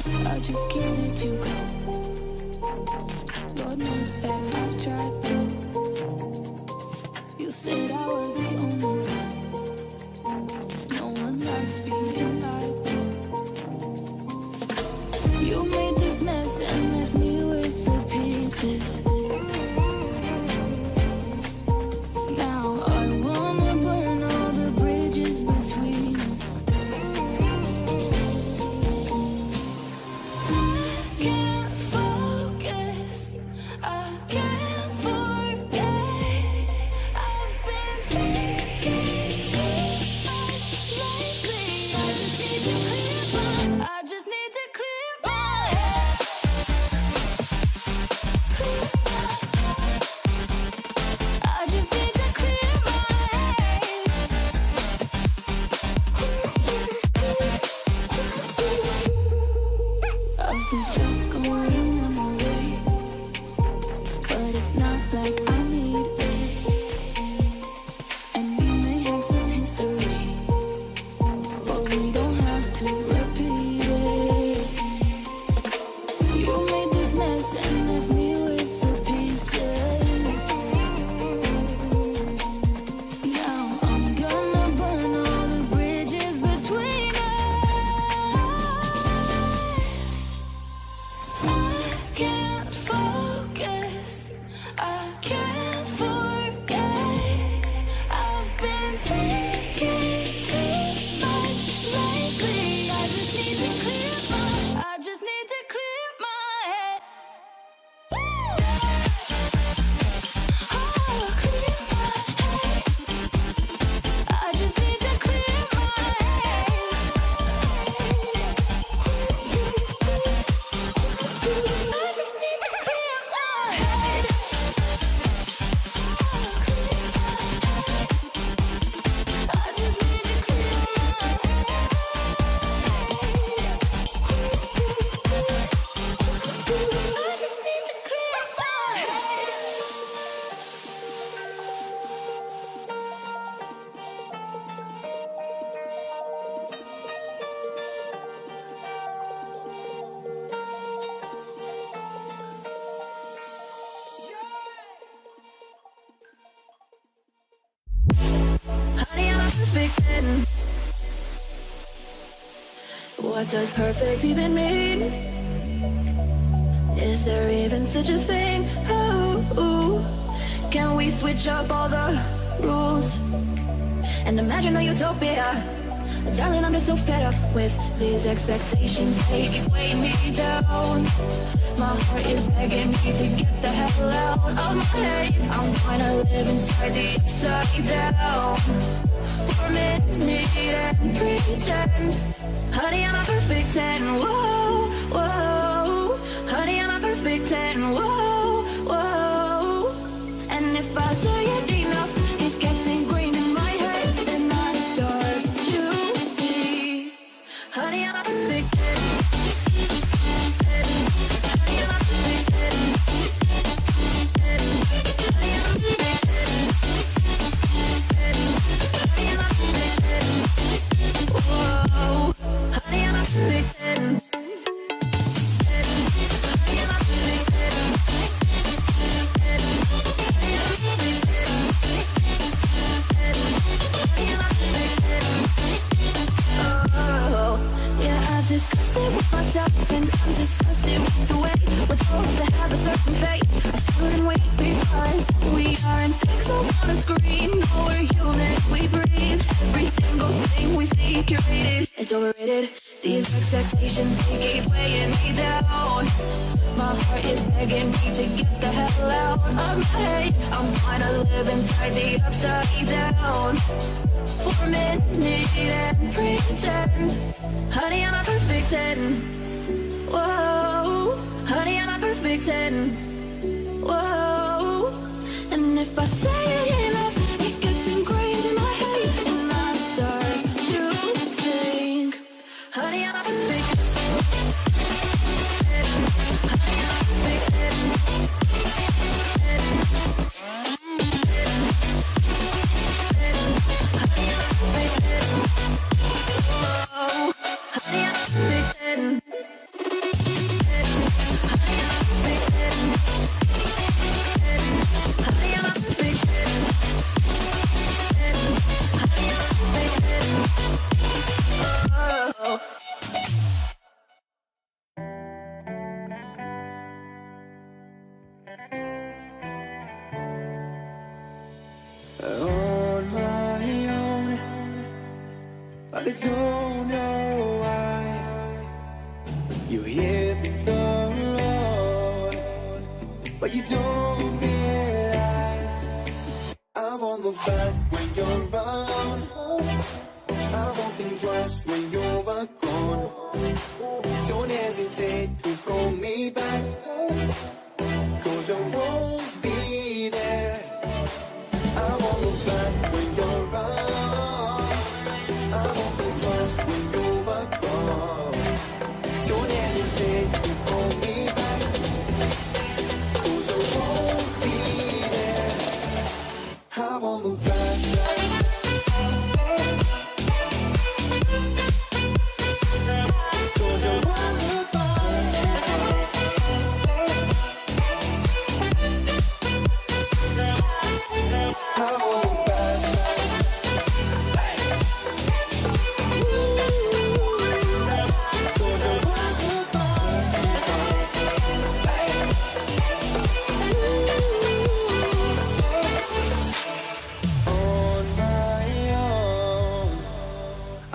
I just can't let you go. Lord knows that I've tried to. You said I was the only one. No one likes being like you. You made this mess and left me with the pieces. Now I wanna burn all the bridges between us. I can't focus, I can't forget. I've been thinking too much lately. I just need to clear my head. I just need to clear my head. I've been stuck going on my way, but it's not like I need it. And we may have some history, but we don't have to repeat it. You made this mess and left me with the pieces. Now I'm gonna burn all the bridges between us. I can't focus, I can't forget. I've been thinking too much lately. I just need to clear my head. Oh, clear my head. I just need to clear my head. I just need to clear my head. I just need to clear my head. I just need to clear my head. Honey, I'm a perfect 10. What does perfect even mean? Is there even such a thing? Ooh, can we switch up all the rules and imagine a utopia? Darling, I'm just so fed up with these expectations. They weigh me down. My heart is begging me to get the hell out of my head. I'm gonna live inside the upside down for a minute and pretend. Honey, I'm a perfect 10. Whoa, whoa. Honey, I'm a perfect 10. Whoa, whoa. And if I say it enough, it gets ingrained in my head, and I start to see. Honey, I'm a perfect 10. Honey, I'm a perfect 10. Honey, I'm a perfect 10. Honey, I'm a perfect 10. Whoa. Honey, I'm a perfect 10. Honey, I'm a perfect 10. Disgusted with myself, and I'm disgusted with the way we're told to have a certain face, a certain weight, because we aren't pixels on a screen. No, we're human, we breathe. Every single thing we see curated, it's overrated. These expectations, they keep weighing me down. My heart is begging me to get the hell out of my head. I'm trying to live inside the upside down for a minute and pretend. Honey, I'm a perfect 10. Whoa. Honey, I'm a perfect 10. Whoa. And if I say it enough, it gets ingrained in my head, and I start to think. Honey, I'm a perfect 10. Honey, I'm a perfect 10. Honey, I'm a perfect 10. Whoa. Honey, I'm a perfect 10. I don't know why you hit the road, but you don't realize I won't look back when you're around. I won't think twice when you're gone. Don't hesitate to call me back, 'cause I won't be there. I won't look back when you're around. I won't think twice when you're gone. Don't hesitate to call me back, 'cause I won't be there. I won't look back.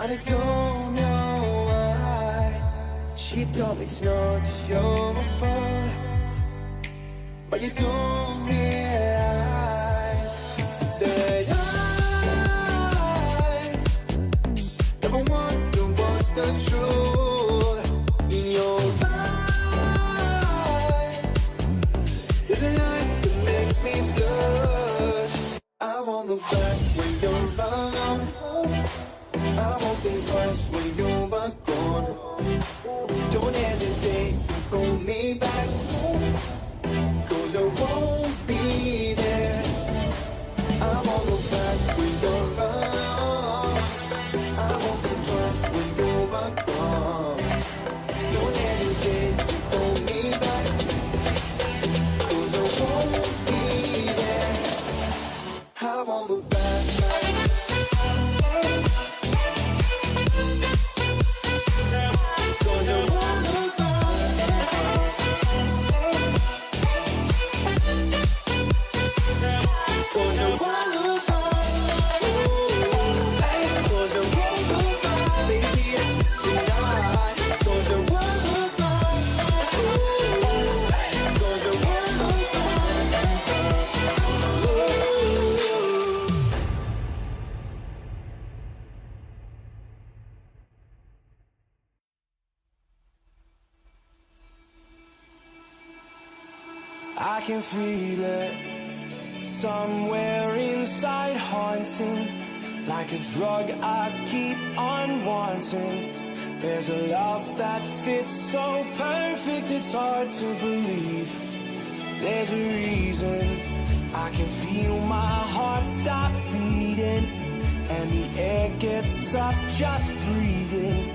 I don't know why she told me it's not your fault, but you don't realize that I never wonder what's the truth in your eyes. There's a light that makes me blush. I won't look back when you're around. I won't think twice when you're gone. Don't hesitate to call me back, 'cause I won't be there. I won't look back when you're around. I won't think twice when you're gone. Don't hesitate to call me back, 'cause I won't be there. I won't look back. I can feel it somewhere inside, haunting like a drug I keep on wanting. There's a love that fits so perfect it's hard to believe. There's a reason I can feel my heart stop beating, and the air gets tough just breathing.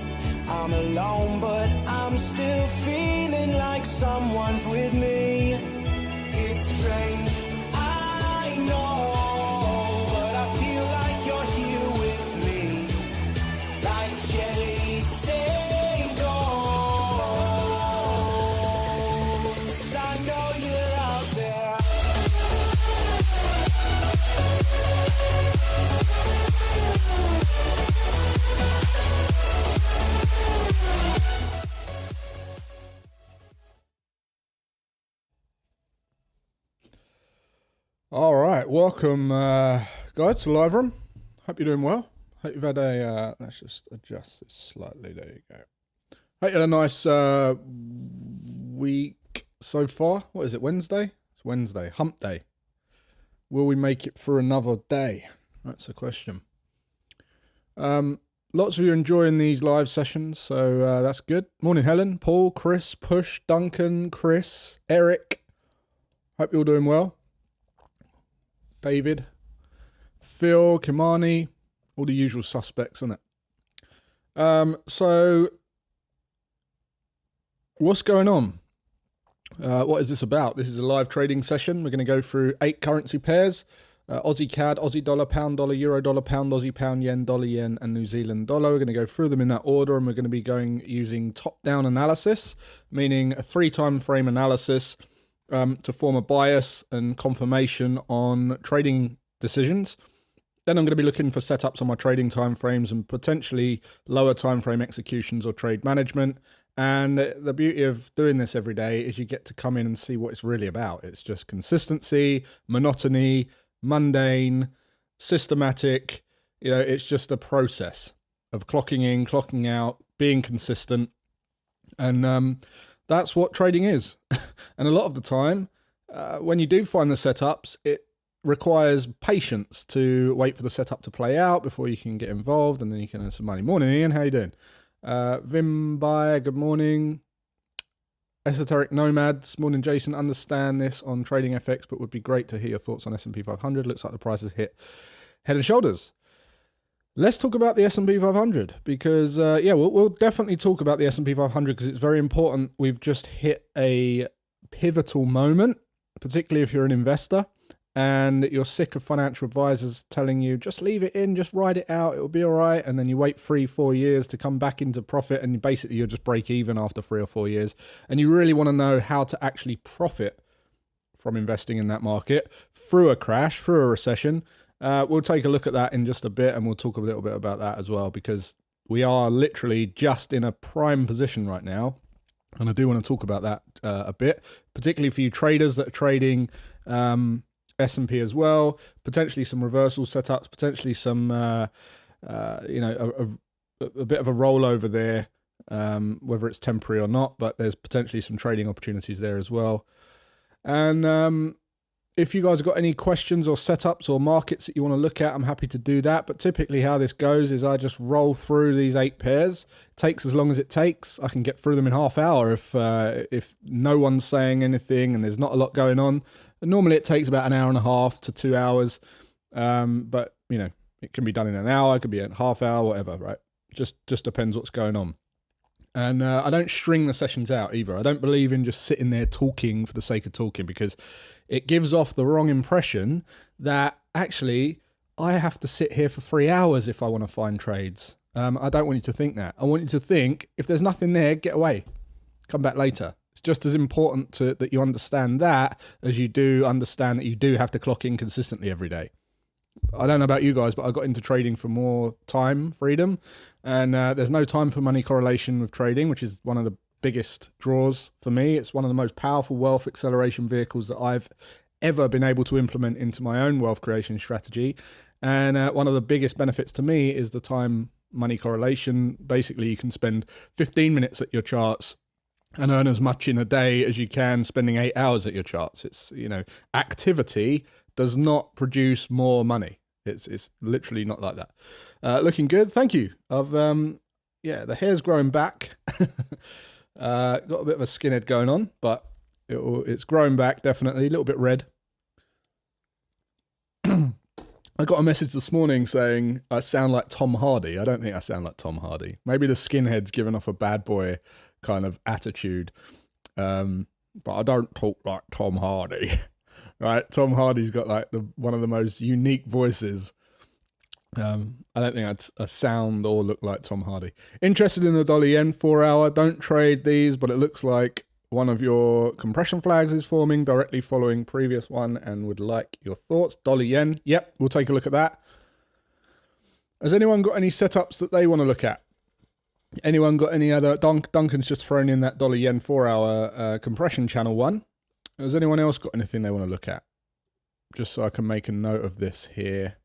I'm alone but I'm still feeling like someone's with me. It's strange, I know, but I feel like you're here with me, like chasing ghosts. I know you're out there. All right, welcome guys to Live Room. Hope you're doing well. Hope you've had a, let's just adjust this slightly, there you go. Hope you had a nice week so far. What is it, Wednesday? It's Wednesday, hump day. Will we make it for another day? That's the question. Lots of you are enjoying these live sessions, so that's good. Morning Helen, Paul, Chris, Push, Duncan, Chris, Eric. Hope you're all doing well. David, Phil, Kimani, all the usual suspects, isn't it? So, what's going on? What is this about? This is a live trading session. We're going to go through 8 currency pairs. Aussie CAD, Aussie dollar, pound dollar, euro dollar, pound Aussie, pound yen, dollar yen, and New Zealand dollar. We're going to go through them in that order, and we're going to be going using top-down analysis, meaning a 3-time frame analysis, to form a bias and confirmation on trading decisions. Then I'm going to be looking for setups on my trading timeframes and potentially lower timeframe executions or trade management. And the beauty of doing this every day is you get to come in and see what it's really about. It's just consistency, monotony, mundane, systematic. It's just a process of clocking in, clocking out, being consistent. And that's what trading is. And a lot of the time, when you do find the setups, it requires patience to wait for the setup to play out before you can get involved, and then you can earn some money. Morning, Ian. How you doing? Vimbai, good morning. Esoteric Nomads, morning, Jason. Understand this on trading FX, but would be great to hear your thoughts on S&P 500. Looks like the price has hit head and shoulders. Let's talk about the S&P 500 because, we'll definitely talk about the S&P 500 because it's very important. We've just hit a pivotal moment, particularly if you're an investor and you're sick of financial advisors telling you, just leave it in, just ride it out, it'll be all right. And then you wait 3-4 years to come back into profit and basically you'll just break even after 3 or 4 years. And you really want to know how to actually profit from investing in that market through a crash, through a recession. We'll take a look at that in just a bit, and we'll talk a little bit about that as well, because we are literally just in a prime position right now. And I do want to talk about that a bit, particularly for you traders that are trading S&P as well, potentially some reversal setups, potentially some, a bit of a rollover there, whether it's temporary or not, but there's potentially some trading opportunities there as well. And if you guys have got any questions or setups or markets that you want to look at, I'm happy to do that. But typically how this goes is I just roll through these 8 pairs. It takes as long as it takes. I can get through them in half hour if no one's saying anything and there's not a lot going on. And normally it takes about 1.5 hours to 2 hours. But, it can be done in an hour, it could be a half hour, whatever, right? Just depends what's going on. And I don't string the sessions out either. I don't believe in just sitting there talking for the sake of talking, because it gives off the wrong impression that actually I have to sit here for 3 hours if I want to find trades. I don't want you to think that. I want you to think, if there's nothing there, get away. Come back later. It's just as important that you understand that as you do understand that you do have to clock in consistently every day. I don't know about you guys, but I got into trading for more time freedom, and there's no time for money correlation with trading, which is one of the biggest draws for me. It's one of the most powerful wealth acceleration vehicles that I've ever been able to implement into my own wealth creation strategy. And one of the biggest benefits to me is the time money correlation. Basically, you can spend 15 minutes at your charts and earn as much in a day as you can spending 8 hours at your charts. It's, activity does not produce more money. It's literally not like that. Looking good. Thank you. The hair's growing back. Got a bit of a skinhead going on, but it's growing back, definitely. A little bit red. I got a message this morning saying I sound like Tom Hardy. I don't think I sound like Tom Hardy. Maybe the skinhead's giving off a bad boy kind of attitude. But I don't talk like Tom Hardy. Right? Tom Hardy's got like one of the most unique voices. I don't think I sound or look like Tom Hardy. Interested in the dollar yen 4 hour. Don't trade these, but it looks like one of your compression flags is forming directly following previous one, and would like your thoughts. Dollar yen. Yep, we'll take a look at that. Has anyone got any setups that they want to look at? Anyone got any other? Duncan's just thrown in that dollar yen 4 hour compression channel one. Has anyone else got anything they want to look at? Just so I can make a note of this here.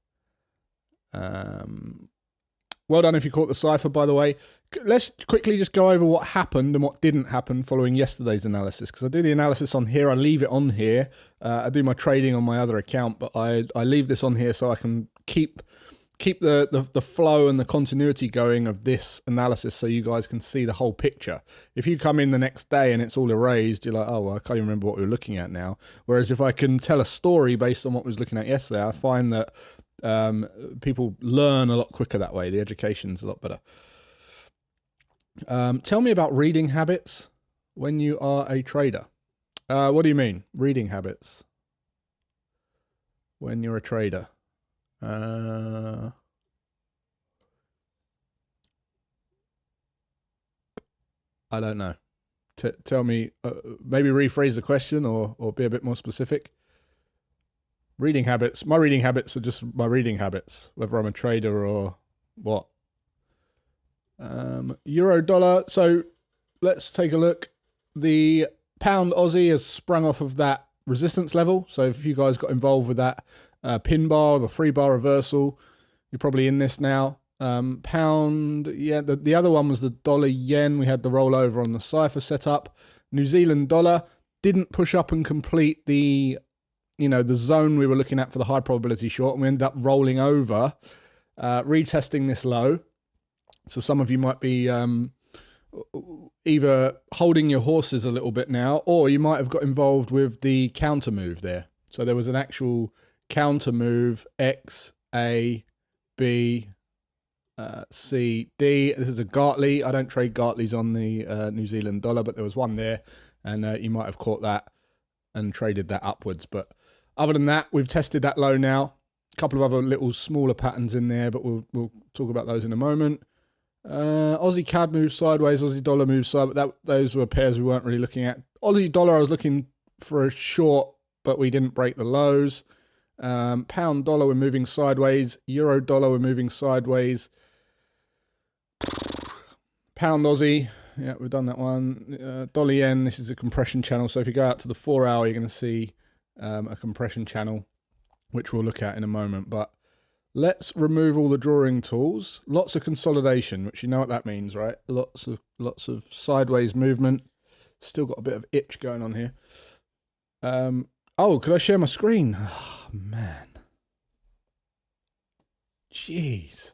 Well done if you caught the cipher, by the way. Let's quickly just go over what happened and what didn't happen following yesterday's analysis, because I do the analysis on here. I leave it on here. I do my trading on my other account, but I leave this on here so I can keep the flow and the continuity going of this analysis, so you guys can see the whole picture. If you come in the next day and it's all erased, you're like, oh, well, I can't even remember what we were looking at now. Whereas if I can tell a story based on what we was looking at yesterday, I find that people learn a lot quicker that way. The education's a lot better. Tell me about reading habits when you are a trader. What do you mean, reading habits when you're a trader? I don't know. Tell me, maybe rephrase the question or be a bit more specific. Reading habits. My reading habits are just my reading habits, whether I'm a trader or what. Euro dollar. So let's take a look. The pound Aussie has sprung off of that resistance level. So if you guys got involved with that pin bar, the 3-bar reversal, you're probably in this now. Pound, yeah, the other one was the dollar yen. We had the rollover on the cipher setup. New Zealand dollar didn't push up and complete the, the zone we were looking at for the high probability short, and we ended up rolling over, retesting this low. So some of you might be either holding your horses a little bit now, or you might have got involved with the counter move there. So there was an actual counter move, X, A, B, C, D. This is a Gartley. I don't trade Gartleys on the New Zealand dollar, but there was one there, and you might have caught that and traded that upwards. But other than that, we've tested that low now. A couple of other little smaller patterns in there, but we'll talk about those in a moment. Aussie CAD moves sideways, Aussie dollar moves sideways, but those were pairs we weren't really looking at. Aussie dollar, I was looking for a short, but we didn't break the lows. Pound dollar, we're moving sideways. Euro dollar, we're moving sideways. Pound Aussie, yeah, we've done that one. Dollar yen, this is a compression channel. So if you go out to the 4 hour, you're going to see a compression channel, which we'll look at in a moment. But let's remove all the drawing tools. Lots of consolidation, which you know what that means, right? Lots of sideways movement. Still got a bit of itch going on here. Oh, could I share my screen? Oh, man. Jeez.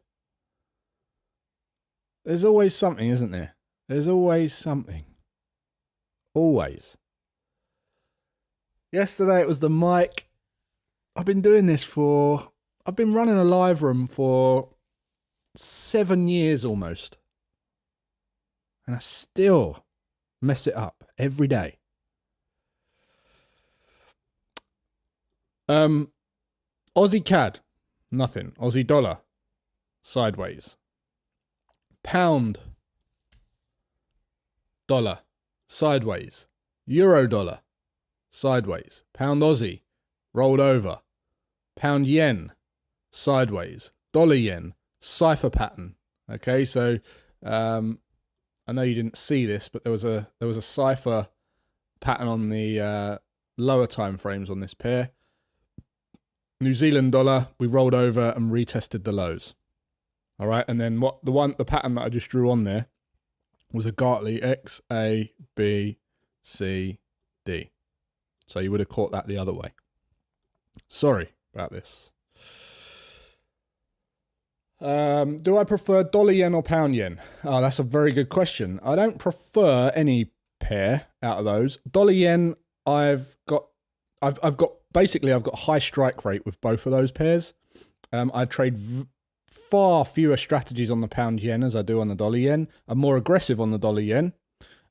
There's always something, isn't there? There's always something. Always. Yesterday it was the mic. I've been doing this I've been running a live room for 7 years almost. And I still mess it up every day. Aussie CAD, nothing. Aussie dollar, sideways. Pound dollar, sideways. Euro dollar, sideways. Pound Aussie, rolled over. Pound yen, sideways. Dollar yen, cipher pattern. Okay, so I know you didn't see this, but there was a cipher pattern on the lower time frames on this pair. New Zealand dollar, we rolled over and retested the lows. All right, and then the pattern that I just drew on there was a Gartley X, A, B, C, D. So you would have caught that the other way. Sorry about this. Do I prefer dollar yen or pound yen? Oh, that's a very good question. I don't prefer any pair out of those. Dollar yen, I've got high strike rate with both of those pairs. I trade far fewer strategies on the pound yen as I do on the dollar yen. I'm more aggressive on the dollar yen.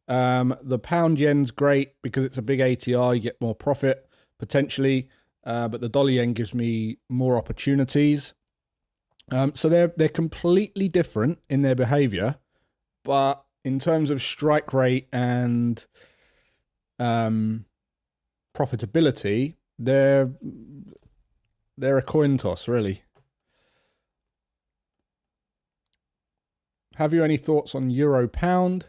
The pound yen's great because it's a big ATR. You get more profit potentially, but the dollar yen gives me more opportunities. So they're completely different in their behavior, but in terms of strike rate and profitability, they're a coin toss, really. Have you any thoughts on euro pound?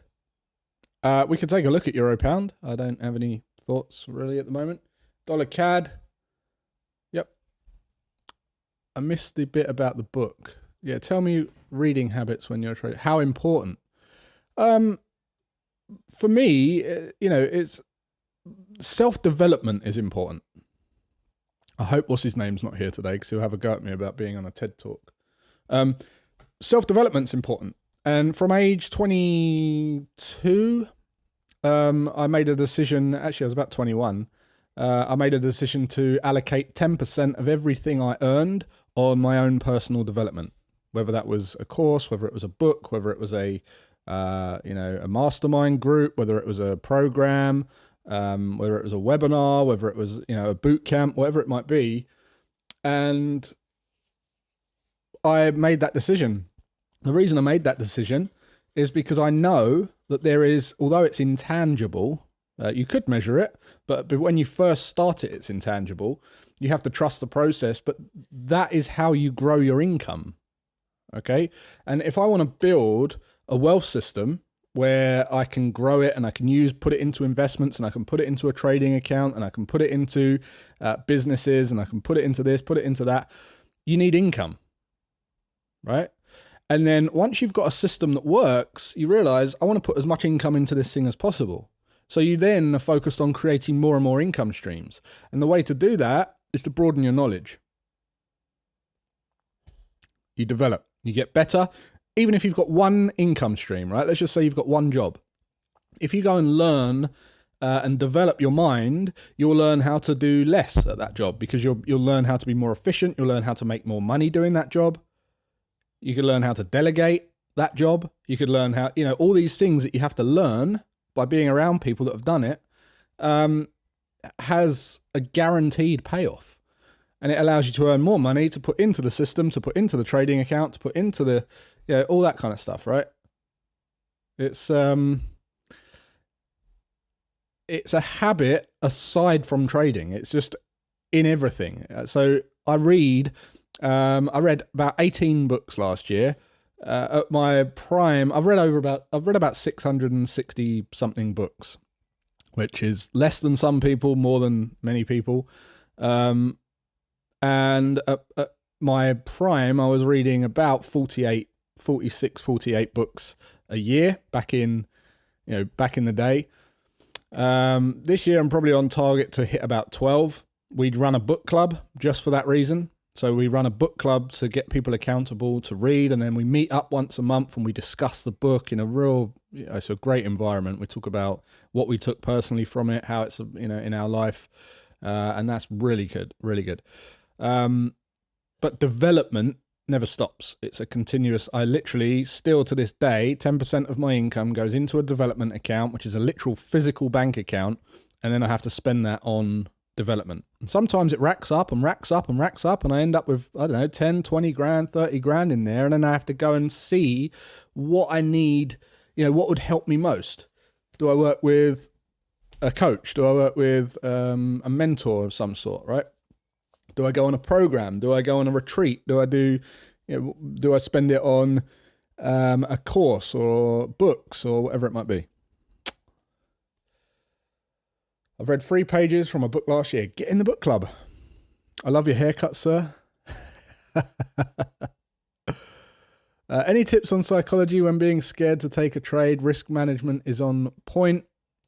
We could take a look at euro pound. I don't have any thoughts really at the moment. Dollar CAD. Yep. I missed the bit about the book. Yeah, tell me reading habits when you're trading. How important? For me, it's self-development is important. I hope what's his name's not here today because he'll have a go at me about being on a TED talk. Self-development's important. And from age 22, I made a decision, actually I was about 21, I made a decision to allocate 10% of everything I earned on my own personal development. Whether that was a course, whether it was a book, whether it was a mastermind group, whether it was a program, whether it was a webinar, whether it was, a boot camp, whatever it might be. And I made that decision. The reason I made that decision is because I know that there is, although it's intangible, you could measure it, but when you first start it, it's intangible. You have to trust the process, but that is how you grow your income. Okay. And if I want to build a wealth system where I can grow it and I can put it into investments and I can put it into a trading account and I can put it into businesses and I can put it into this, put it into that, you need income, right? And then once you've got a system that works, you realize I want to put as much income into this thing as possible. So you then are focused on creating more and more income streams. And the way to do that is to broaden your knowledge. You develop, you get better. Even if you've got one income stream, right? Let's just say you've got one job. If you go and learn and develop your mind, you'll learn how to do less at that job because you'll learn how to be more efficient. You'll learn how to make more money doing that job. You could learn how to delegate that job. You could learn how, all these things that you have to learn by being around people that have done it has a guaranteed payoff. And it allows you to earn more money to put into the system, to put into the trading account, to put into the, all that kind of stuff, right? It's a habit aside from trading. It's just in everything. So I read about 18 books last year. At my prime, I've read about 660 something books, which is less than some people, more than many people. And at my prime, I was reading about 48 books a year back in the day. This year I'm probably on target to hit about 12. We'd run a book club just for that reason. So we run a book club to get people accountable to read, and then we meet up once a month and we discuss the book in a real, it's a great environment. We talk about what we took personally from it, how it's, in our life. And that's really good, really good. But development never stops. It's a continuous, I literally still to this day, 10% of my income goes into a development account, which is a literal physical bank account. And then I have to spend that on development. And sometimes it racks up and racks up and racks up. And I end up with, 10, 20 grand, 30 grand in there. And then I have to go and see what I need, what would help me most. Do I work with a coach? Do I work with a mentor of some sort, right? Do I go on a program? Do I go on a retreat? Do I spend it on a course or books or whatever it might be? I've read 3 pages from a book last year. Get in the book club. I love your haircut, sir. Any tips on psychology when being scared to take a trade? Risk management is on point.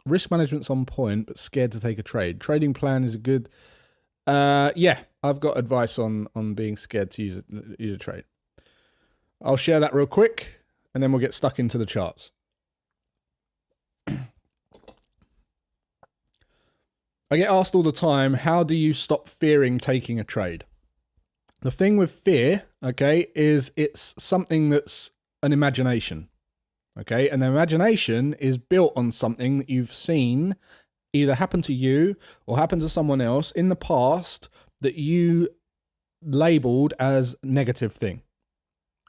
Risk management's on point, but scared to take a trade. Trading plan is a good... yeah, I've got advice on being scared to use a trade. I'll share that real quick, and then we'll get stuck into the charts. I get asked all the time, how do you stop fearing taking a trade? The thing with fear, okay, is it's something that's an imagination, okay? And the imagination is built on something that you've seen either happen to you or happen to someone else in the past that you labeled as negative thing,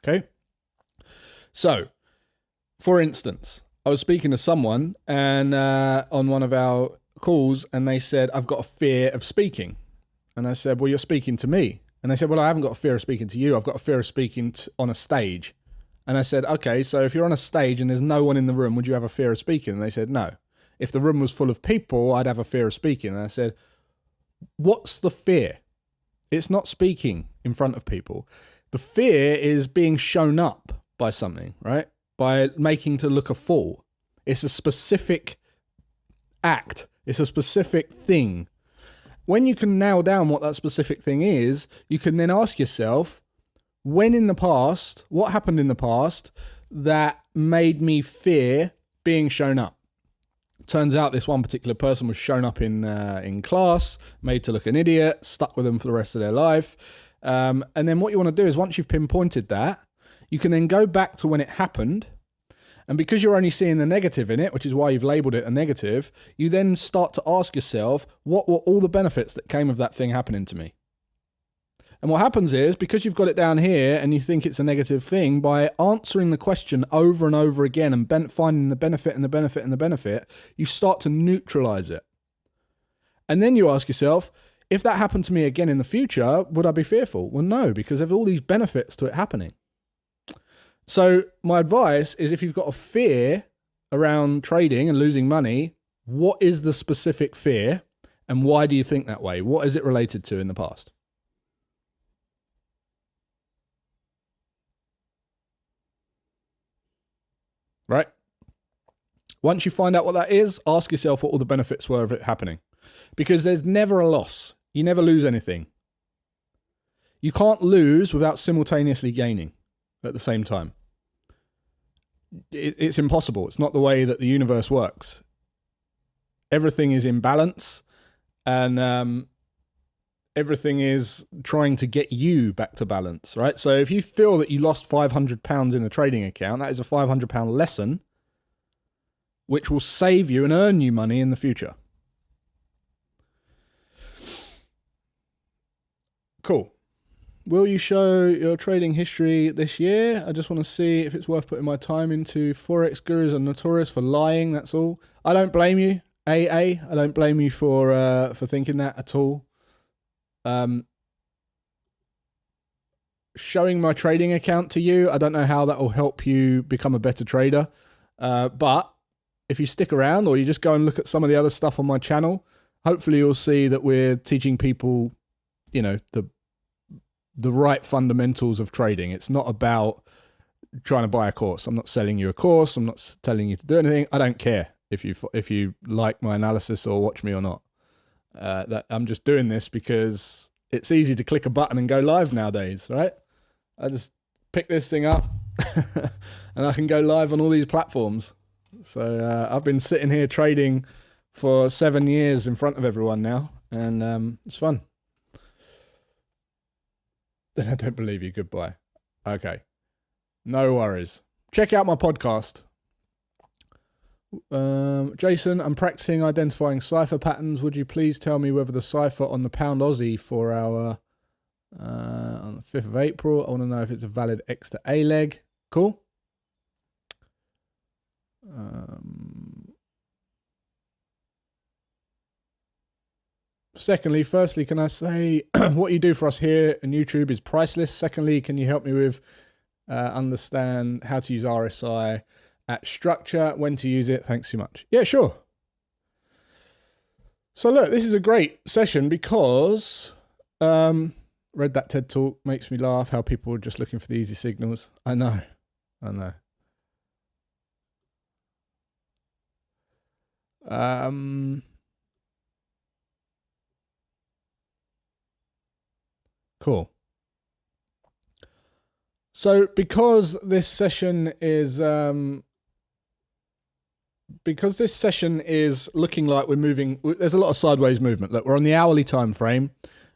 okay? So, for instance, I was speaking to someone and on one of our calls, and they said, I've got a fear of speaking. And I said, well, you're speaking to me. And they said, well, I haven't got a fear of speaking to you. I've got a fear of speaking on a stage. And I said, okay, so if you're on a stage and there's no one in the room, would you have a fear of speaking? And they said, no. If the room was full of people, I'd have a fear of speaking. And I said, what's the fear? It's not speaking in front of people. The fear is being shown up by something, right? By making to look a fool. It's a specific act. It's a specific thing. When you can nail down what that specific thing is, you can then ask yourself, when in the past, what happened in the past that made me fear being shown up? Turns out this one particular person was shown up in class, made to look an idiot, stuck with them for the rest of their life. And then what you want to do is once you've pinpointed that, you can then go back to when it happened. And because you're only seeing the negative in it, which is why you've labeled it a negative, you then start to ask yourself, what were all the benefits that came of that thing happening to me? And what happens is, because you've got it down here and you think it's a negative thing, by answering the question over and over again and finding the benefit and the benefit and the benefit, you start to neutralize it. And then you ask yourself, if that happened to me again in the future, would I be fearful? Well, no, because there's all these benefits to it happening. So my advice is, if you've got a fear around trading and losing money, what is the specific fear and why do you think that way? What is it related to in the past? Right? Once you find out what that is, ask yourself what all the benefits were of it happening. Because there's never a loss. You never lose anything. You can't lose without simultaneously gaining at the same time. It's impossible. It's not the way that the universe works. Everything is in balance, and everything is trying to get you back to balance, right? So if you feel that you lost £500 in a trading account, that is a £500 lesson, which will save you and earn you money in the future. Cool. Will you show your trading history this year? I just want to see if it's worth putting my time into. Forex gurus are notorious for lying, that's all. I don't blame you, I don't blame you for thinking that at all. Showing my trading account to you, I don't know how that will help you become a better trader. But if you stick around, or you just go and look at some of the other stuff on my channel, hopefully you'll see that we're teaching people, the right fundamentals of trading. It's not about trying to buy a course. I'm not selling you a course. I'm not telling you to do anything. I don't care if you like my analysis or watch me or not. That I'm just doing this because it's easy to click a button and go live nowadays, right? I just pick this thing up and I can go live on all these platforms. So I've been sitting here trading for 7 years in front of everyone now, and it's fun. Then I don't believe you. Goodbye. Okay. No worries. Check out my podcast. Jason, I'm practicing identifying cipher patterns. Would you please tell me whether the cipher on the pound Aussie for our on the 5th of April, I want to know if it's a valid X to A leg. Cool. Secondly, firstly, can I say what you do for us here on YouTube is priceless. Secondly, can you help me with understand how to use RSI at structure, when to use it? Thanks so much. Yeah, sure. So look, this is a great session because read that TED talk, makes me laugh how people are just looking for the easy signals. I know. Cool. So because this session is looking like we're moving, there's a lot of sideways movement. Look, we're on the hourly time frame.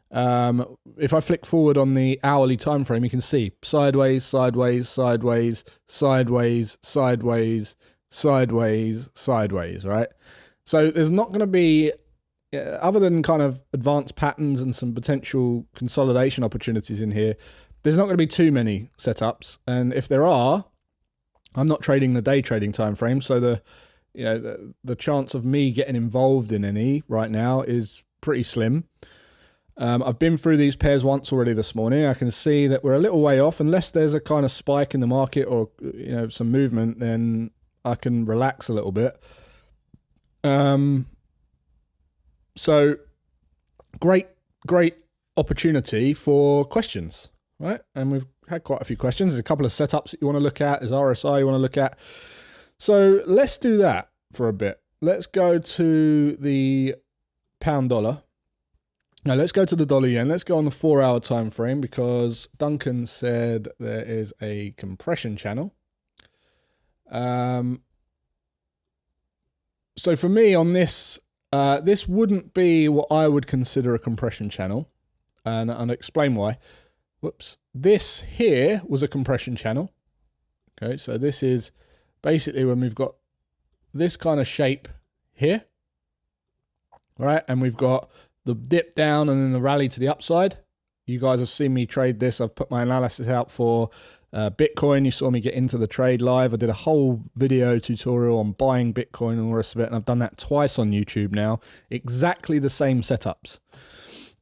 If I flick forward on the hourly time frame, you can see sideways, sideways, sideways, sideways, sideways, sideways, sideways, right? So there's not going to be, other than kind of advanced patterns and some potential consolidation opportunities in here, there's not going to be too many setups. And if there are, I'm not trading the day trading time frame, so the chance of me getting involved in any right now is pretty slim. I've been through these pairs once already this morning. I can see that we're a little way off. Unless there's a kind of spike in the market or some movement, then I can relax a little bit. So great opportunity for questions, right? And we've had quite a few questions. There's a couple of setups that you want to look at. There's RSI you want to look at. So let's do that for a bit. Let's go to the pound dollar. Now let's go to the dollar yen. Let's go on the 4-hour time frame because Duncan said there is a compression channel. So for me on this, this wouldn't be what I would consider a compression channel, and I'll explain why. Whoops. This here was a compression channel. Okay, so this is basically when we've got this kind of shape here, right? And we've got the dip down and then the rally to the upside. You guys have seen me trade this. I've put my analysis out for Bitcoin. You saw me get into the trade live. I did a whole video tutorial on buying Bitcoin and all the rest of it. And I've done that twice on YouTube now. Exactly the same setups.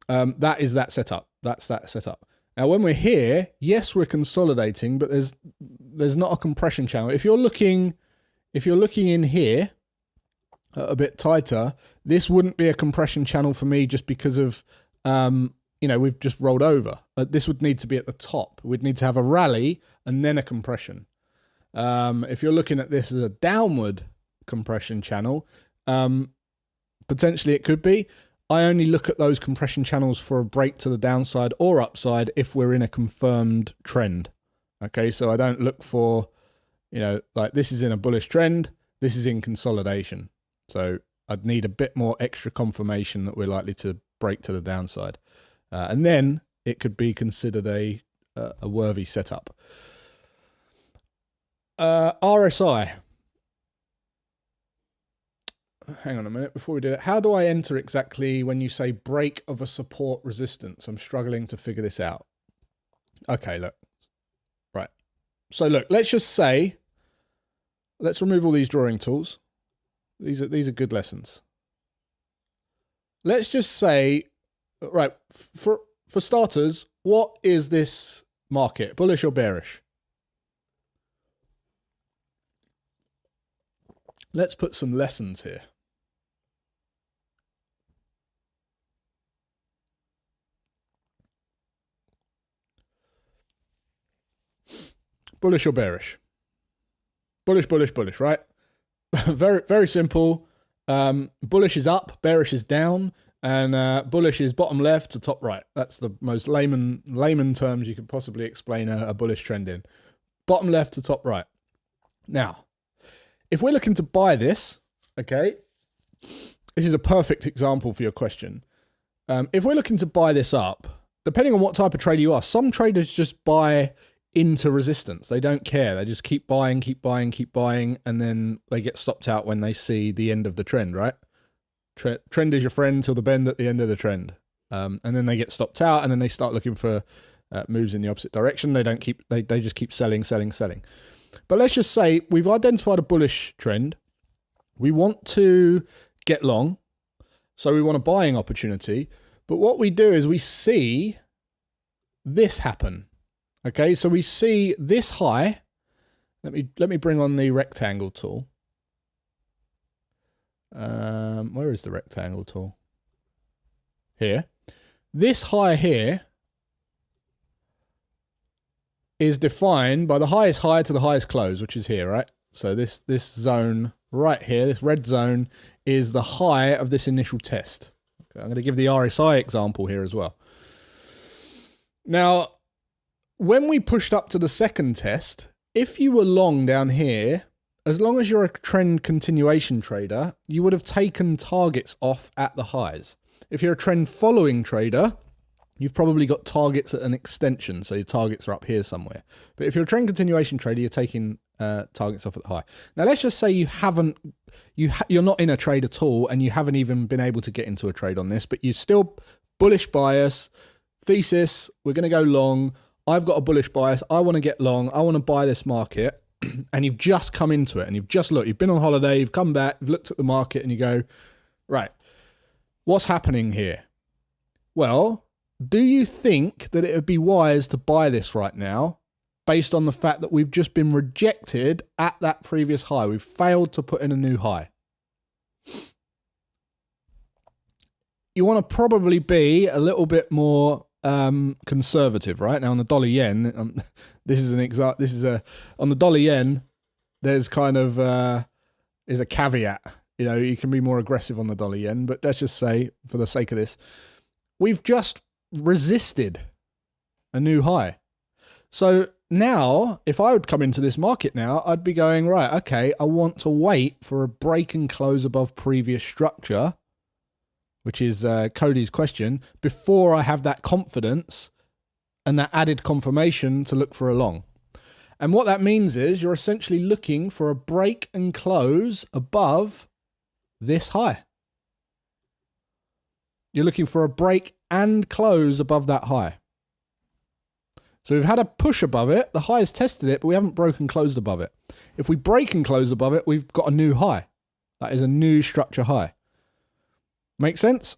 That is that setup. That's that setup. Now, when we're here, yes, we're consolidating, but there's not a compression channel. If you're looking in here a bit tighter, this wouldn't be a compression channel for me just because of, we've just rolled over. This would need to be at the top. We'd need to have a rally and then a compression. If you're looking at this as a downward compression channel, potentially it could be. I only look at those compression channels for a break to the downside or upside if we're in a confirmed trend. Okay, so I don't look for, like this is in a bullish trend, this is in consolidation. So I'd need a bit more extra confirmation that we're likely to break to the downside. And then it could be considered a worthy setup. RSI. Hang on a minute before we do that. How do I enter exactly when you say break of a support resistance? I'm struggling to figure this out. Okay, look. Right. So look, let's just say, let's remove all these drawing tools. These are good lessons. Let's just say, right, for starters, what is this market? Bullish or bearish? Let's put some lessons here. Bullish or bearish? Bullish, bullish, bullish, right? Very, very simple. Bullish is up, bearish is down, and bullish is bottom left to top right. That's the most layman terms you could possibly explain a bullish trend in. Bottom left to top right. Now, if we're looking to buy this, okay, this is a perfect example for your question. If we're looking to buy this up, depending on what type of trader you are, some traders just buy into resistance. They don't care. They just keep buying, keep buying, keep buying, and then they get stopped out when they see the end of the trend, right? Trend is your friend till the bend at the end of the trend. And then they get stopped out, and then they start looking for moves in the opposite direction. They just keep selling, selling, selling. But let's just say we've identified a bullish trend. We want to get long, so we want a buying opportunity. But what we do is we see this happen. Okay, so we see this high. Let me bring on the rectangle tool. Where is the rectangle tool? Here. This high here is defined by the highest high to the highest close, which is here, right? So this zone right here, this red zone, is the high of this initial test. Okay, I'm going to give the RSI example here as well. Now, when we pushed up to the second test, if you were long down here, as long as you're a trend continuation trader, you would have taken targets off at the highs. If you're a trend following trader, you've probably got targets at an extension, so your targets are up here somewhere. But if you're a trend continuation trader, you're taking targets off at the high. Now, let's just say you're not in a trade at all, and you haven't even been able to get into a trade on this, but you're still bullish bias, thesis, we're going to go long. I've got a bullish bias. I want to get long. I want to buy this market. And you've just come into it and you've just looked. You've been on holiday. You've come back. You've looked at the market and you go, right, what's happening here? Well, do you think that it would be wise to buy this right now based on the fact that we've just been rejected at that previous high? We've failed to put in a new high. You want to probably be a little bit more conservative, right? Now on the dollar yen, on the dollar yen, there's kind of is a caveat. You can be more aggressive on the dollar yen, but let's just say, for the sake of this, we've just resisted a new high. So now, if I would come into this market now, I'd be going, right, okay, I want to wait for a break and close above previous structure, which is Cody's question, before I have that confidence and that added confirmation to look for a long. And what that means is you're essentially looking for a break and close above this high. You're looking for a break and close above that high. So we've had a push above it. The high has tested it, but we haven't broken closed above it. If we break and close above it, we've got a new high. That is a new structure high. Make sense?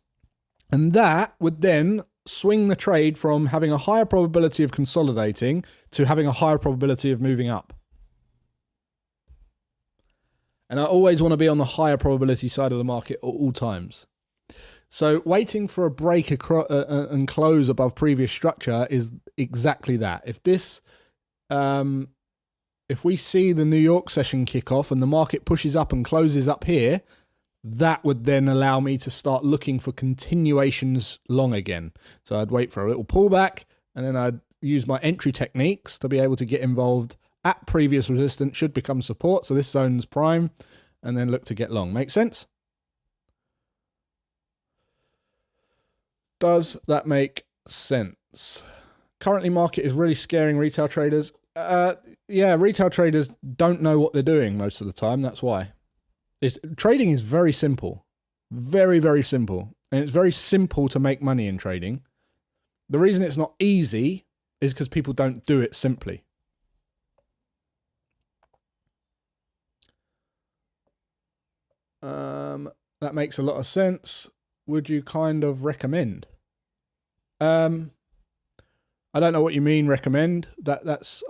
And that would then swing the trade from having a higher probability of consolidating to having a higher probability of moving up. And I always want to be on the higher probability side of the market at all times. So waiting for a break and close above previous structure is exactly that. If this, if we see the New York session kick off and the market pushes up and closes up here, that would then allow me to start looking for continuations long again. So I'd wait for a little pullback and then I'd use my entry techniques to be able to get involved at previous resistance, should become support. So this zone's prime, and then look to get long. Make sense? Does that make sense? Currently, market is really scaring retail traders. Yeah, retail traders don't know what they're doing most of the time. That's why. Trading is very simple. Very, very simple. And it's very simple to make money in trading. The reason it's not easy is because people don't do it simply. That makes a lot of sense. Would you kind of recommend? I don't know what you mean recommend. That's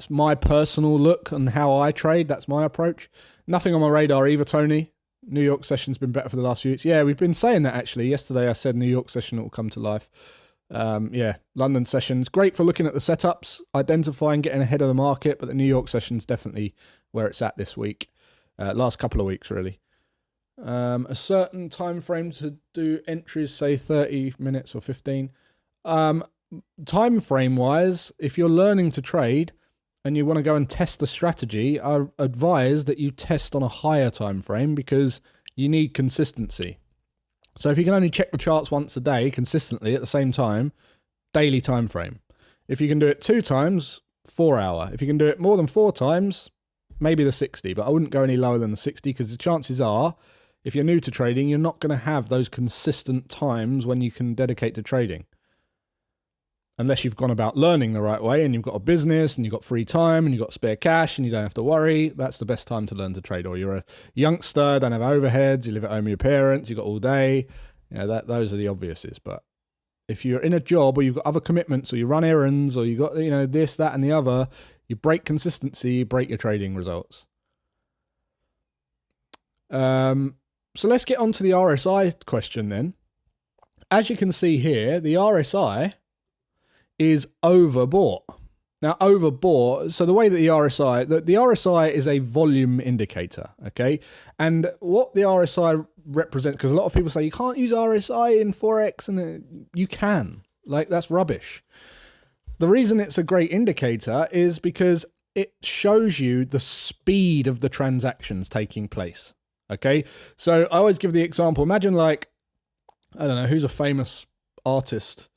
my personal look on how I trade. That's my approach. Nothing on my radar either, Tony. New York session's been better for the last few weeks. Yeah, we've been saying that actually. Yesterday I said New York session will come to life. Yeah, London session's great for looking at the setups, identifying, getting ahead of the market, but the New York session's definitely where it's at this week. Last couple of weeks, really. A certain time frame to do entries, say 30 minutes or 15. Time frame wise, if you're learning to trade and you want to go and test the strategy, I advise that you test on a higher time frame because you need consistency. So if you can only check the charts once a day consistently at the same time, daily time frame. If you can do it 2 times, 4 hour. If you can do it more than 4 times, maybe the 60, but I wouldn't go any lower than the 60 because the chances are, if you're new to trading, you're not going to have those consistent times when you can dedicate to trading. Unless you've gone about learning the right way and you've got a business and you've got free time and you've got spare cash and you don't have to worry, that's the best time to learn to trade. Or you're a youngster, don't have overheads, you live at home with your parents, you've got all day. You know, those are the obviouses. But if you're in a job or you've got other commitments or you run errands or you've got, you know, this, that and the other, you break consistency, you break your trading results. So let's get on to the RSI question then. As you can see here, the RSI is overbought. Now, overbought, so the way that the RSI is a volume indicator, okay? And what the RSI represents, because a lot of people say you can't use RSI in Forex, and you can. Like, that's rubbish. The reason it's a great indicator is because it shows you the speed of the transactions taking place. Okay, so I always give the example. Imagine like, I don't know, who's a famous artist,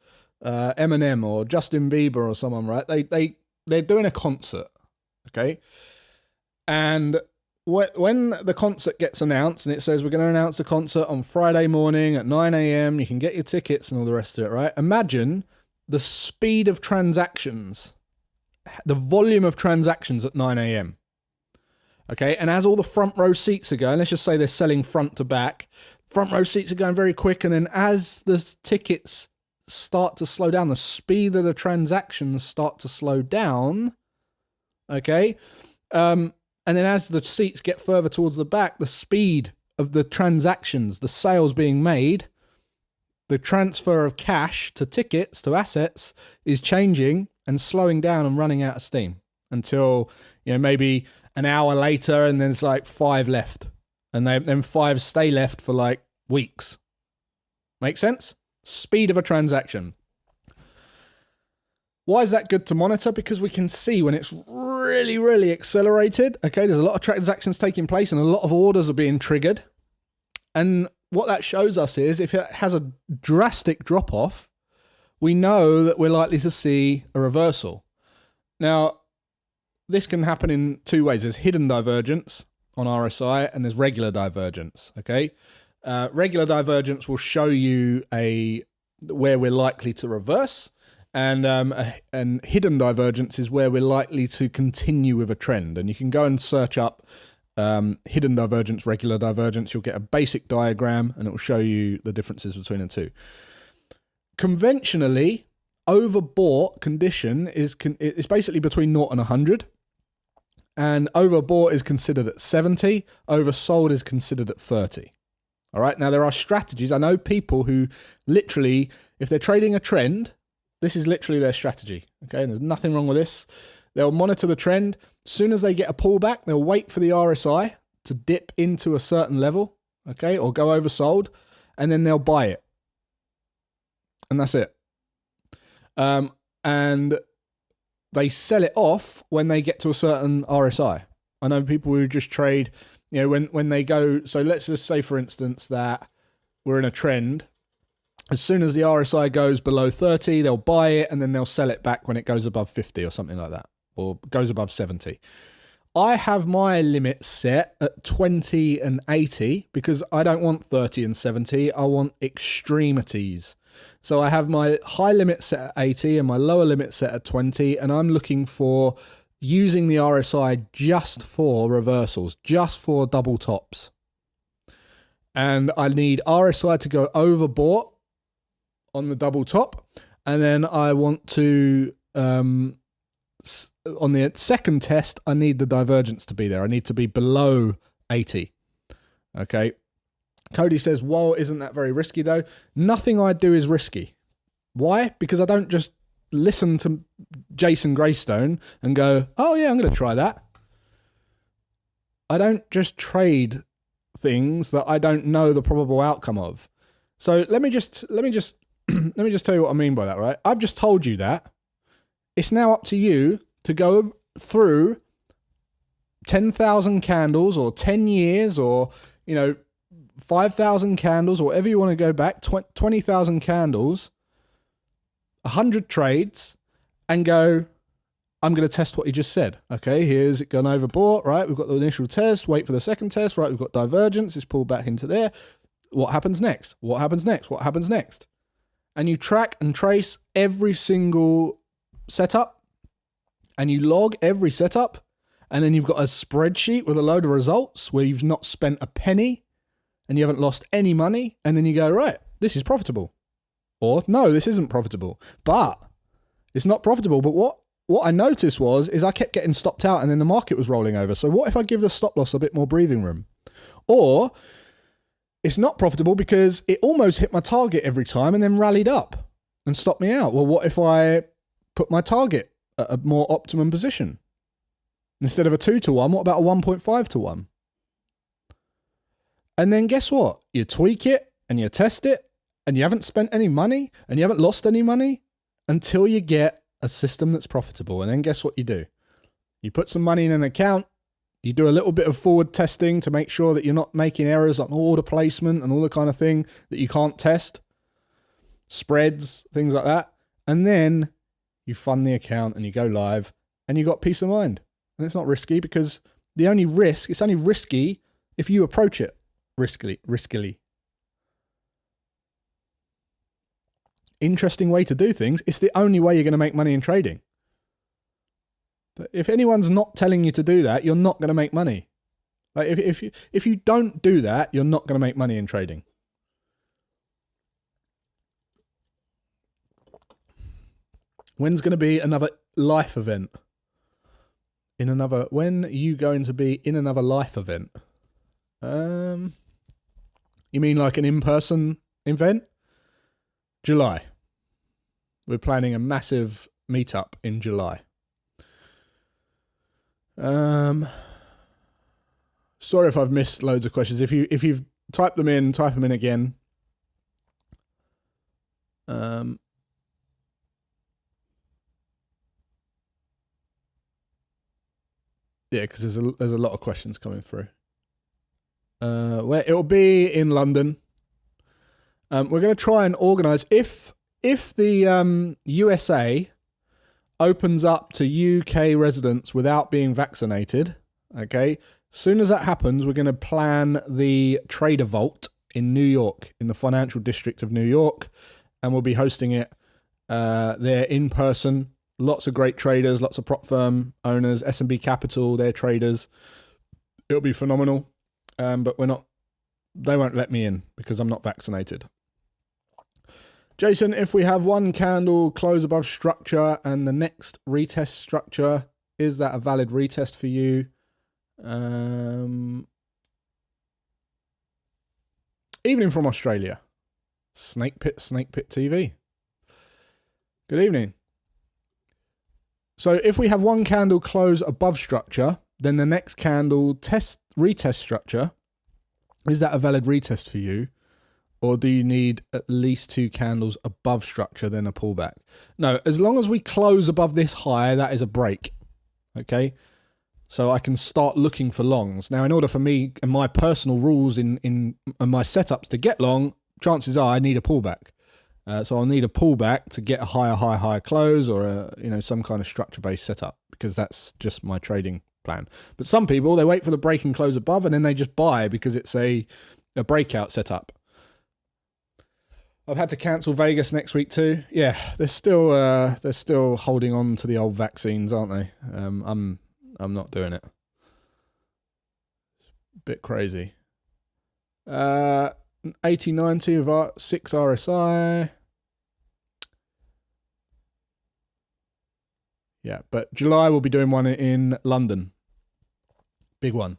Eminem or Justin Bieber or someone, right? They're doing a concert, okay? And when the concert gets announced and it says we're going to announce the concert on Friday morning at 9 a.m., you can get your tickets and all the rest of it, right? Imagine the speed of transactions, the volume of transactions at 9 a.m. Okay, and as all the front row seats are going, let's just say they're selling front to back, front row seats are going very quick, and then as the tickets start to slow down, the speed of the transactions start to slow down, okay, and then as the seats get further towards the back, the speed of the transactions, the sales being made, the transfer of cash to tickets, to assets, is changing and slowing down and running out of steam until, you know, maybe an hour later, and then it's like 5 left, and then 5 stay left for like weeks. Make sense? Speed of a transaction. Why is that good to monitor? Because we can see when it's really, really accelerated. Okay, there's a lot of transactions taking place and a lot of orders are being triggered. And what that shows us is if it has a drastic drop off, we know that we're likely to see a reversal. Now, this can happen in 2 ways. There's hidden divergence on RSI and there's regular divergence, okay? Regular divergence will show you where we're likely to reverse, and hidden divergence is where we're likely to continue with a trend. And you can go and search up hidden divergence, regular divergence. You'll get a basic diagram and it will show you the differences between the two. conventionally, overbought condition is it's basically between 0 and 100. And overbought is considered at 70. Oversold is considered at 30. All right. Now, there are strategies. I know people who literally, if they're trading a trend, this is literally their strategy. Okay. And there's nothing wrong with this. They'll monitor the trend. As soon as they get a pullback, they'll wait for the RSI to dip into a certain level. Okay. Or go oversold. And then they'll buy it. And that's it. And they sell it off when they get to a certain RSI. I know people who just trade, you know, when they go, so let's just say, for instance, that we're in a trend. As soon as the RSI goes below 30, they'll buy it and then they'll sell it back when it goes above 50 or something like that, or goes above 70. I have my limit set at 20 and 80 because I don't want 30 and 70. I want extremities. So I have my high limit set at 80 and my lower limit set at 20, and I'm looking for using the RSI just for reversals, just for double tops. And I need RSI to go overbought on the double top, and then I want to, on the second test, I need the divergence to be there. I need to be below 80. Okay. Cody says, whoa, isn't that very risky though? Nothing I do is risky. Why? Because I don't just listen to Jason Greystone and go, oh yeah, I'm going to try that. I don't just trade things that I don't know the probable outcome of. So let me just tell you what I mean by that, right? I've just told you that. It's now up to you to go through 10,000 candles or 10 years or, 5,000 candles or whatever you want to go back, 20,000 candles, 100 trades, and go, I'm going to test what you just said. Okay, here's it gone overbought, right? We've got the initial test, wait for the second test, right? We've got divergence, it's pulled back into there. What happens next? What happens next? What happens next? And you track and trace every single setup, and you log every setup, and then you've got a spreadsheet with a load of results where you've not spent a penny and you haven't lost any money, and then you go, right, this is profitable. Or, no, this isn't profitable. But it's not profitable. But what I noticed is I kept getting stopped out and then the market was rolling over. So what if I give the stop loss a bit more breathing room? Or it's not profitable because it almost hit my target every time and then rallied up and stopped me out. Well, what if I put my target at a more optimum position? Instead of a 2-to-1, what about a 1.5-to-1? And then guess what? You tweak it and you test it and you haven't spent any money and you haven't lost any money until you get a system that's profitable. And then guess what you do? You put some money in an account, you do a little bit of forward testing to make sure that you're not making errors on order placement and all the kind of thing that you can't test, spreads, things like that. And then you fund the account and you go live and you got peace of mind. And it's not risky because it's only risky if you approach it riskily. Interesting way to do things. It's the only way you're going to make money in trading. But if anyone's not telling you to do that, you're not going to make money. Like if you don't do that, you're not going to make money in trading. When's going to be another life event? When are you going to be in another life event? You mean like an in-person event? July. We're planning a massive meetup in July. Sorry if I've missed loads of questions. If you've typed them in, type them in again. Yeah, because there's a lot of questions coming through. Where it'll be in London. We're going to try and organise if the USA opens up to UK residents without being vaccinated. Okay, soon as that happens, we're going to plan the Trader Vault in New York, in the financial district of New York, and we'll be hosting it there in person. Lots of great traders, lots of prop firm owners, S&B Capital, they're traders. It'll be phenomenal. But they won't let me in because I'm not vaccinated. Jason, if we have one candle close above structure and the next retest structure, is that a valid retest for you? Evening from Australia. Snake Pit TV. Good evening. So if we have one candle close above structure, then the next candle retest structure, is that a valid retest for you? Or do you need at least 2 candles above structure, then a pullback? No, as long as we close above this high, that is a break. Okay? So I can start looking for longs. Now, in order for me and my personal rules in my setups to get long, chances are I need a pullback. So I'll need a pullback to get a higher close, or some kind of structure-based setup, because that's just my trading plan. But some people, they wait for the break and close above, and then they just buy because it's a breakout setup. I've had to cancel Vegas next week too. Yeah, they're still holding on to the old vaccines, aren't they? I'm not doing it. It's a bit crazy. 80-90 of our 6 RSI. Yeah, but July we'll be doing one in London. Big one.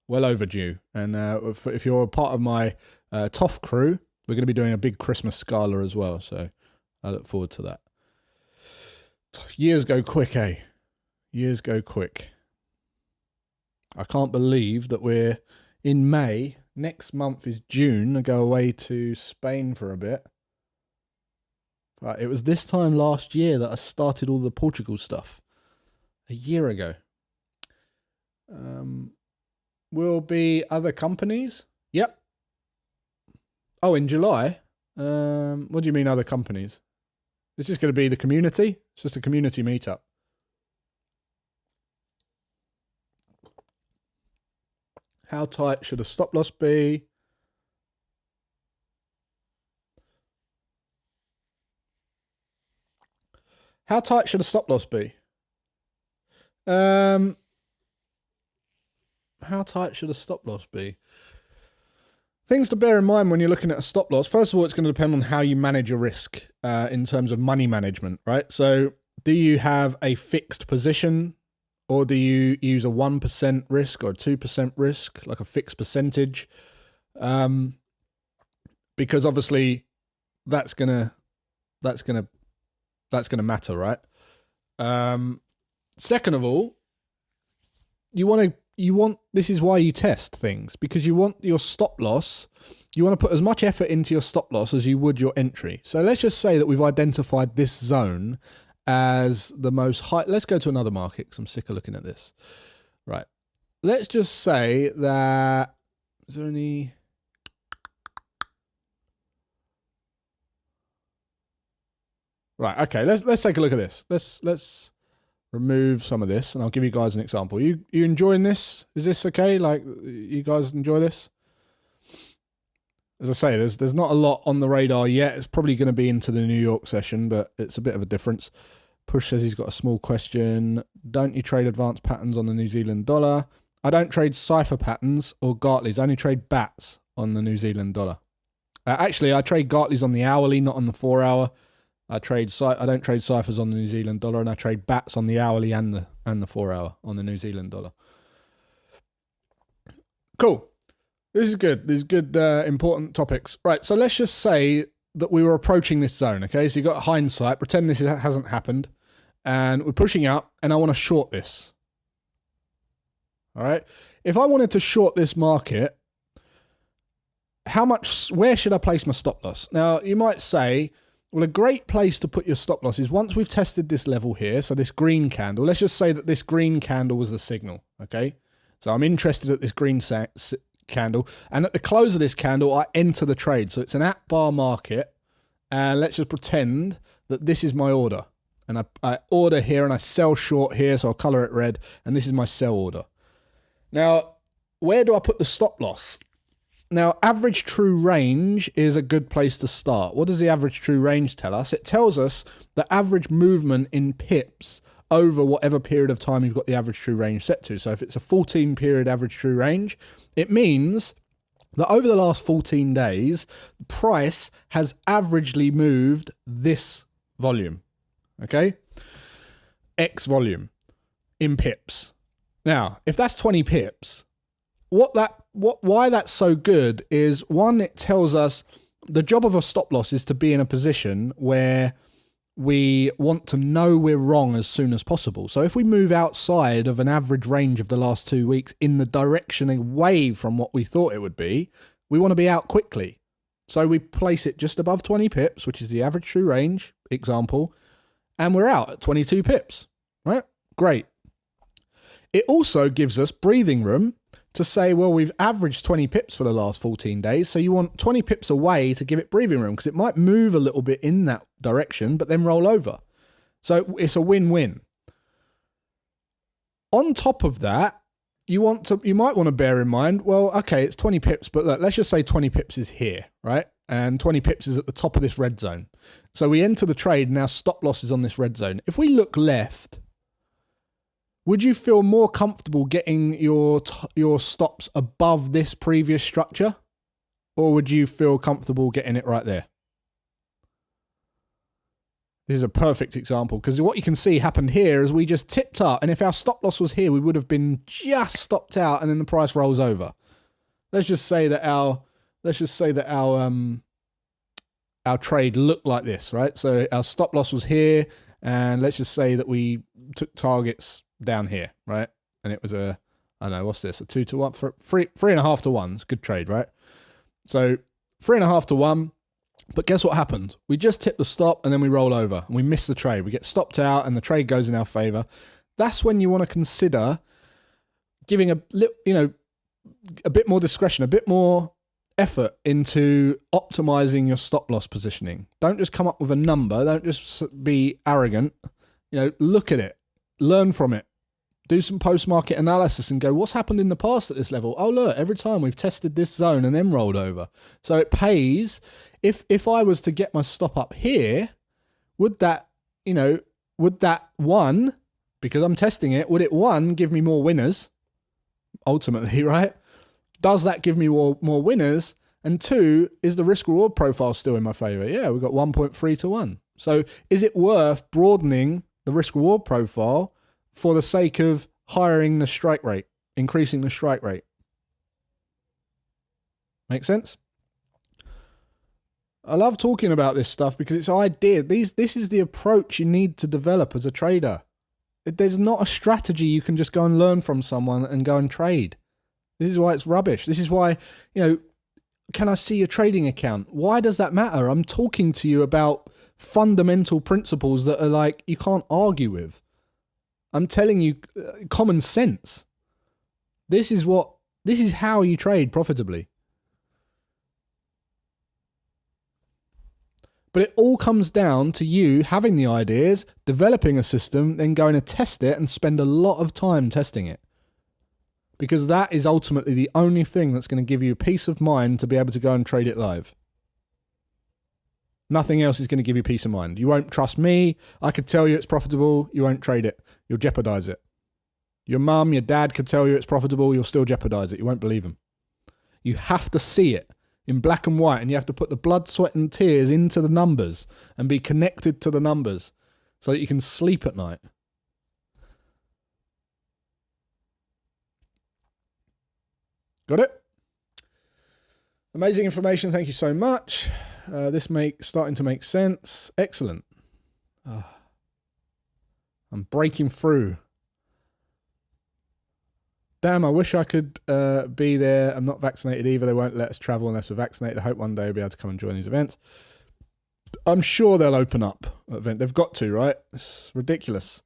Well overdue. And if you're a part of my TOF crew, we're going to be doing a big Christmas Scala as well. So I look forward to that. Years go quick, eh? Years go quick. I can't believe that we're in May. Next month is June. I go away to Spain for a bit. But it was this time last year that I started all the Portugal stuff. A year ago. Will be other companies? Yep. Oh, in July? What do you mean other companies? This is going to be the community? It's just a community meetup. How tight should a stop loss be? How tight should a stop loss be? How tight should a stop loss be? Things to bear in mind when you're looking at a stop loss. First of all, it's going to depend on how you manage your risk in terms of money management, right? So do you have a fixed position, or do you use a 1% risk or a 2% risk, like a fixed percentage? Because obviously that's gonna matter, right? Second of all, this is why you test things, because you want your stop loss. You want to put as much effort into your stop loss as you would your entry. So let's just say that we've identified this zone as the most high. Let's go to another market because I'm sick of looking at this. Right. Let's just say that, is there any? Right. Okay. Let's take a look at this. Let's remove some of this, and I'll give you guys an example. You enjoying this? Is this okay? Like, you guys enjoy this? As I say, there's not a lot on the radar yet. It's probably going to be into the New York session, but it's a bit of a difference. Push says he's got a small question. Don't you trade advanced patterns on the New Zealand dollar? I don't trade cipher patterns or Gartleys. I only trade bats on the New Zealand dollar. Actually, I trade Gartleys on the hourly, not on the 4 hour. I don't trade ciphers on the New Zealand dollar, and I trade bats on the hourly and the 4 hour on the New Zealand dollar. Cool. This is good. These good, important topics. Right. So let's just say that we were approaching this zone. Okay. So you got hindsight. Pretend this hasn't happened, and we're pushing up, and I want to short this. All right. If I wanted to short this market, where should I place my stop loss? Now, you might say, well, a great place to put your stop loss is once we've tested this level here, so this green candle. Let's just say that this green candle was the signal, okay? So I'm interested at this green candle, and at the close of this candle, I enter the trade. So it's an at-bar market, and let's just pretend that this is my order. And I order here, and I sell short here, so I'll color it red, and this is my sell order. Now, where do I put the stop loss? Now, average true range is a good place to start. What does the average true range tell us? It tells us the average movement in pips over whatever period of time you've got the average true range set to. So if it's a 14 period average true range, it means that over the last 14 days, the price has averagely moved this volume, okay? X volume in pips. Now, if that's 20 pips, why that's so good is, one, it tells us the job of a stop loss is to be in a position where we want to know we're wrong as soon as possible. So if we move outside of an average range of the last 2 weeks in the direction away from what we thought it would be, we want to be out quickly. So we place it just above 20 pips, which is the average true range example, and we're out at 22 pips, right? Great. It also gives us breathing room to say, well, we've averaged 20 pips for the last 14 days, so you want 20 pips away to give it breathing room, because it might move a little bit in that direction, but then roll over. So it's a win-win. On top of that, you might want to bear in mind, well, okay, it's 20 pips, but look, let's just say 20 pips is here, right? And 20 pips is at the top of this red zone. So we enter the trade, and our stop loss is on this red zone. If we look left, would you feel more comfortable getting your stops above this previous structure? Or would you feel comfortable getting it right there? This is a perfect example, because what you can see happened here is we just tipped up, and if our stop loss was here, we would have been just stopped out, and then the price rolls over. Let's just say that our trade looked like this, right? So our stop loss was here, and let's just say that we took targets down here, right? And it was I don't know, what's this? A 2 to 1, 3.5 to 1. It's a good trade, right? So 3.5 to 1. But guess what happened? We just tipped the stop, and then we roll over, and we miss the trade. We get stopped out, and the trade goes in our favor. That's when you want to consider giving a bit more discretion, a bit more effort into optimizing your stop loss positioning. Don't just come up with a number. Don't just be arrogant. Look at it, learn from it, do some post-market analysis and go, what's happened in the past at this level? Oh, look, every time we've tested this zone and then rolled over. So it pays. If I was to get my stop up here, would that one, because I'm testing it, would it one, give me more winners? Ultimately, right? Does that give me more winners? And two, is the risk reward profile still in my favor? Yeah, we've got 1.3 to 1. So is it worth broadening the risk reward profile for the sake of hiring the strike rate, increasing the strike rate? Make sense? I love talking about this stuff because it's idea. This is the approach you need to develop as a trader. There's not a strategy you can just go and learn from someone and go and trade. This is why it's rubbish. This is why, can I see your trading account? Why does that matter? I'm talking to you about fundamental principles that are like, you can't argue with. I'm telling you common sense. This is how you trade profitably. But it all comes down to you having the ideas, developing a system, then going to test it and spend a lot of time testing it. Because that is ultimately the only thing that's going to give you peace of mind to be able to go and trade it live. Nothing else is going to give you peace of mind. You won't trust me. I could tell you it's profitable. You won't trade it. You'll jeopardize it. Your mum, your dad could tell you it's profitable. You'll still jeopardize it. You won't believe them. You have to see it in black and white, and you have to put the blood, sweat, and tears into the numbers and be connected to the numbers so that you can sleep at night. Got it? Amazing information. Thank you so much. This starting to make sense. Excellent. I'm breaking through. Damn, I wish I could be there. I'm not vaccinated either. They won't let us travel unless we're vaccinated. I hope one day we'll be able to come and join these events. I'm sure they'll open up an event. They've got to, right? It's ridiculous.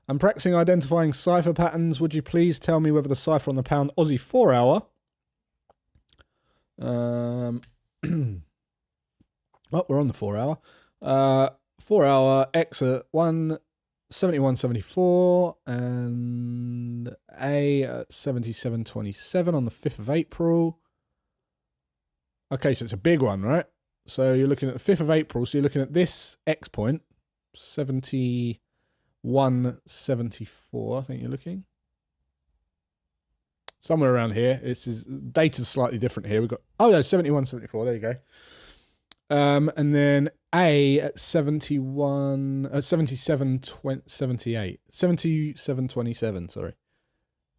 I'm practicing identifying cipher patterns. Would you please tell me whether the cipher on the pound Aussie 4 hour... oh, we're on the 4 hour. 4 hour X at 171.74 and A at 77.27 on the 5th of April. Okay, so it's a big one, right? So you're looking at the 5th of April. So you're looking at this X point, 71.74. I think you're looking. somewhere around here. Data's slightly different here. We've got, oh no, 71, 74. There you go. And then A at 77, 78, 77.27. Sorry,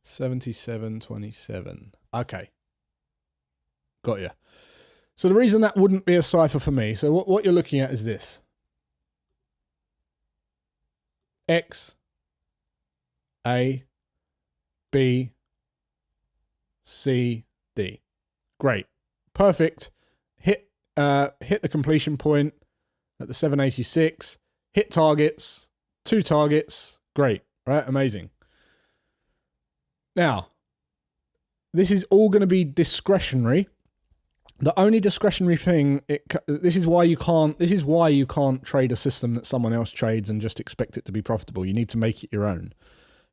77.27. Okay, got you. So the reason that wouldn't be a cipher for me. So what you're looking at is this: X, A, B, C, D. Great, perfect. Hit the completion point at the 786. Hit targets, 2 targets. Great, right? Amazing. Now, this is all going to be discretionary. The only discretionary thing, this is why you can't trade a system that someone else trades and just expect it to be profitable. You need to make it your own,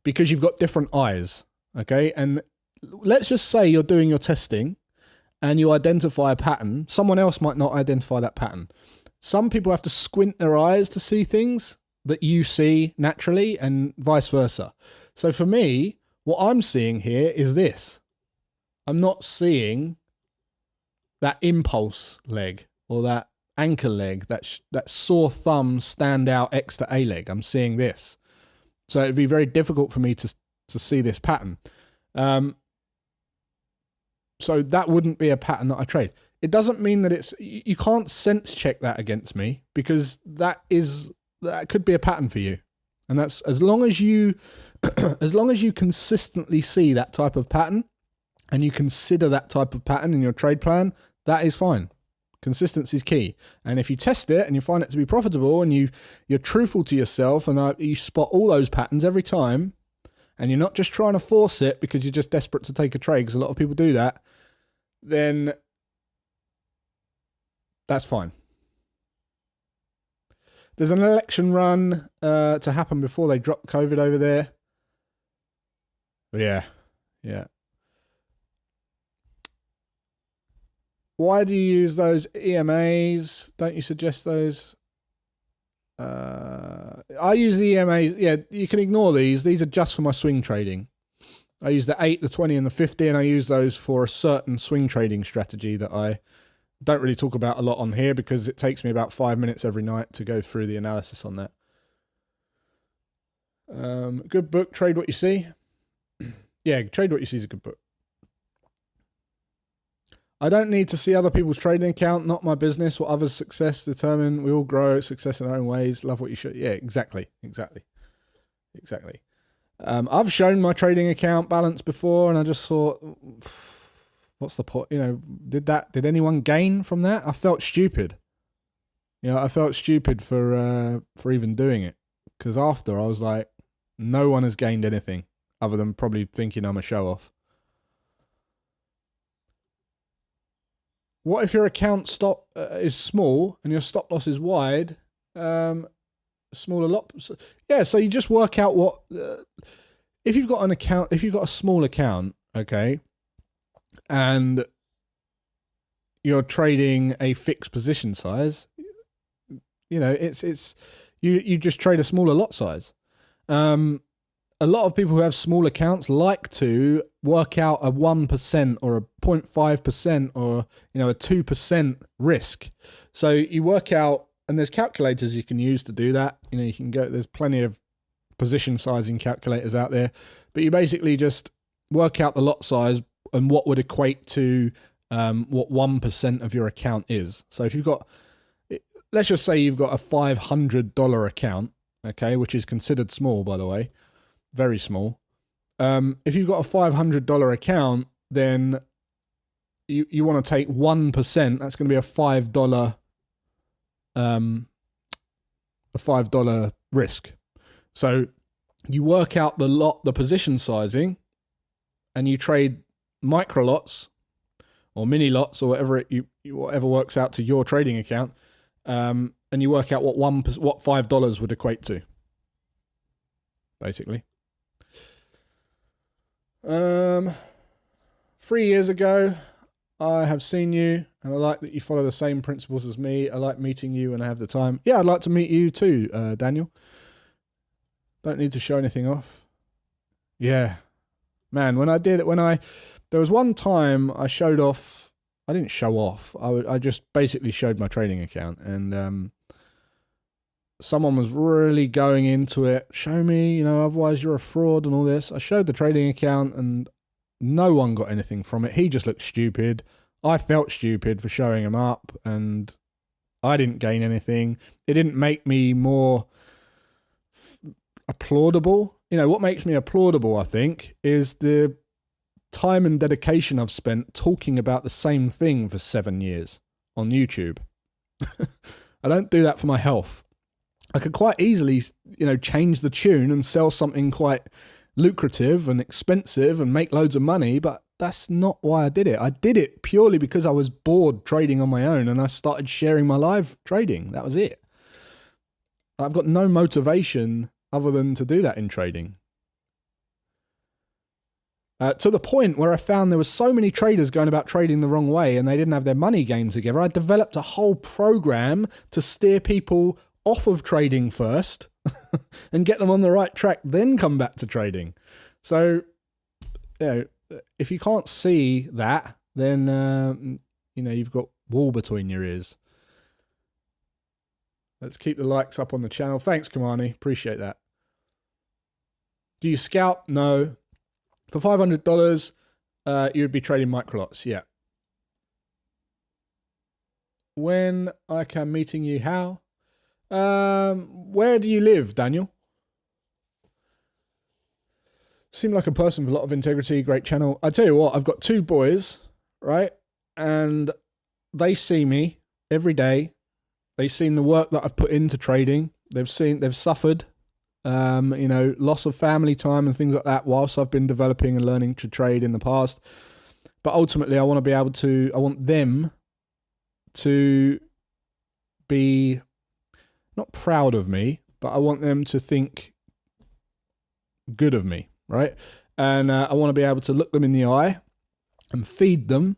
because you've got different eyes. Okay, and let's just say you're doing your testing and you identify a pattern. Someone else might not identify that pattern. Some people have to squint their eyes to see things that you see naturally, and vice versa. So for me, what I'm seeing here is this. I'm not seeing that impulse leg or that anchor leg, that sore thumb stand out X to A leg. I'm seeing this. So it'd be very difficult for me to see this pattern. So that wouldn't be a pattern that I trade. It doesn't mean that you can't sense check that against me, because that could be a pattern for you. And that's as long as you consistently see that type of pattern and you consider that type of pattern in your trade plan, that is fine. Consistency is key. And if you test it and you find it to be profitable and you're truthful to yourself and you spot all those patterns every time, and you're not just trying to force it because you're just desperate to take a trade, because a lot of people do that, then that's fine. There's an election run to happen before they drop COVID over there. Yeah. Why do you use those EMAs? Don't you suggest those? I use the EMAs. Yeah, you can ignore these. These are just for my swing trading. I use the 8, the 20, and the 50, and I use those for a certain swing trading strategy that I don't really talk about a lot on here, because it takes me about 5 minutes every night to go through the analysis on that. Good book, Trade What You See. Yeah, Trade What You See is a good book. I don't need to see other people's trading account, not my business. What others' success determine. We all grow success in our own ways. Love what you should. Yeah, exactly. I've shown my trading account balance before, and I just thought, what's the point? Did anyone gain from that? I felt stupid. I felt stupid for even doing it, because after I was like, no one has gained anything other than probably thinking I'm a show off. What if your account stop is small and your stop loss is wide? Smaller lot. Yeah, so you just work out what if you've got a small account, okay, and you're trading a fixed position size, it's you just trade a smaller lot size. A lot of people who have small accounts like to work out a 1% or a 0.5% or a 2% risk. So you work out, and there's calculators you can use to do that. You can go. There's plenty of position sizing calculators out there, but you basically just work out the lot size and what would equate to what 1% of your account is. So if you've got, let's just say you've got a $500 account, okay, which is considered small, by the way. Very small. If you've got a $500 account, then you want to take 1%. That's going to be a $5 risk. So you work out the position sizing, and you trade micro lots or mini lots or whatever works out to your trading account, and you work out what $5 would equate to, basically. 3 years ago, I have seen you, and I like that you follow the same principles as me. I like meeting you when I have the time. Yeah, I'd like to meet you too, Daniel. Don't need to show anything off. Yeah. Man, there was one time I showed off, I didn't show off, I just basically showed my trading account, and someone was really going into it, show me, otherwise you're a fraud and all this. I showed the trading account and no one got anything from it. He just looked stupid. I felt stupid for showing him up, and I didn't gain anything. It didn't make me more applaudable. What makes me applaudable, I think, is the time and dedication I've spent talking about the same thing for 7 years on YouTube. I don't do that for my health. I could quite easily, change the tune and sell something quite lucrative and expensive and make loads of money, but that's not why I did it. I did it purely because I was bored trading on my own, and I started sharing my live trading. That was it. I've got no motivation other than to do that in trading. To the point where I found there were so many traders going about trading the wrong way and they didn't have their money game together. I developed a whole program to steer people off of trading first and get them on the right track, then come back to trading. So, if you can't see that, then, you've got wool between your ears. Let's keep the likes up on the channel. Thanks, Kamani. Appreciate that. Do you scalp? No. For $500, you would be trading microlots. Yeah. When I can meeting you, how? Where do you live, Daniel? Seem like a person with a lot of integrity, great channel. I tell you what, I've got 2 boys, right? And they see me every day. They've seen the work that I've put into trading. They've suffered, loss of family time and things like that whilst I've been developing and learning to trade in the past. But ultimately, I want them to be not proud of me, but I want them to think good of me, right? And I want to be able to look them in the eye and feed them,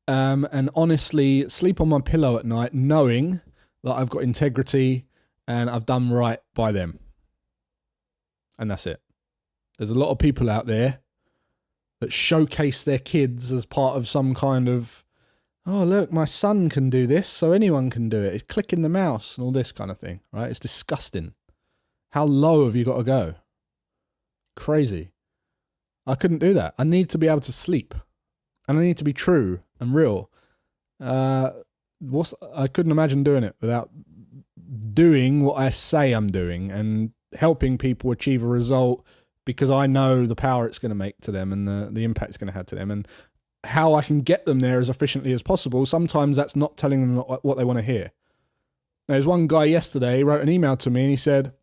and honestly sleep on my pillow at night knowing that I've got integrity and I've done right by them. And that's it. There's a lot of people out there that showcase their kids as part of some kind of, oh, look, my son can do this, so anyone can do it. It's clicking the mouse and all this kind of thing, right? It's disgusting. How low have you got to go? Crazy. I couldn't do that. I need to be able to sleep. And I need to be true and real. I couldn't imagine doing it without doing what I say I'm doing and helping people achieve a result, because I know the power it's going to make to them and the impact it's going to have to them, and how I can get them there as efficiently as possible. Sometimes that's not telling them what they want to hear. There's one guy yesterday, he wrote an email to me and he said,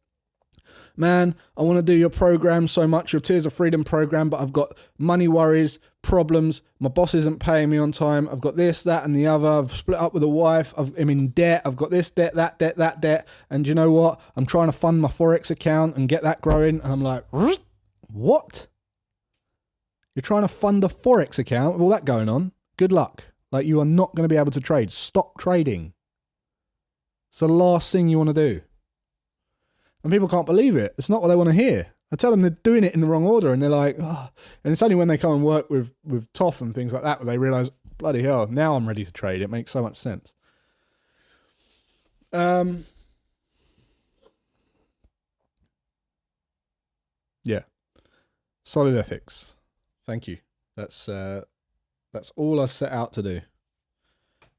man, I want to do your program so much, your Tears of Freedom program, but I've got money worries, problems. My boss isn't paying me on time. I've got this, that, and the other. I've split up with a wife. I'm in debt. I've got this debt, that debt, that debt. And you know what? I'm trying to fund my FOREX account and get that growing. And I'm like, what? You're trying to fund a FOREX account with all that going on? Good luck. Like, you are not going to be able to trade. Stop trading. It's the last thing you want to do. And people can't believe it. It's not what they want to hear. I tell them they're doing it in the wrong order, and they're like, oh. And it's only when they come and work with Toff and things like that where they realise, bloody hell, now I'm ready to trade. It makes so much sense. Yeah. Solid ethics. Thank you. That's all I set out to do.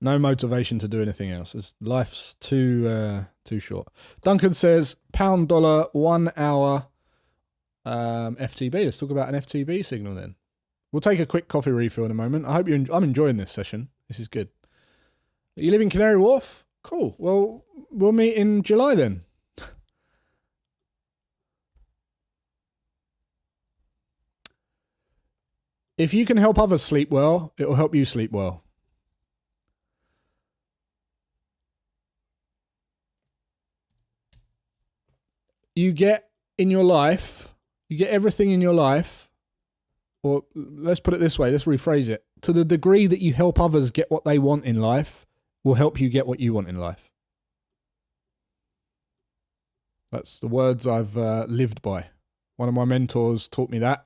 No motivation to do anything else. Life's too short. Duncan says, $, 1 hour FTB. Let's talk about an FTB signal then. We'll take a quick coffee refill in a moment. I hope I'm enjoying this session. This is good. You live in Canary Wharf? Cool. Well, we'll meet in July then. If you can help others sleep well, it will help you sleep well. You get in your life, you get everything in your life, or let's put it this way, let's rephrase it. To the degree that you help others get what they want in life, will help you get what you want in life. That's the words I've lived by. One of my mentors taught me that.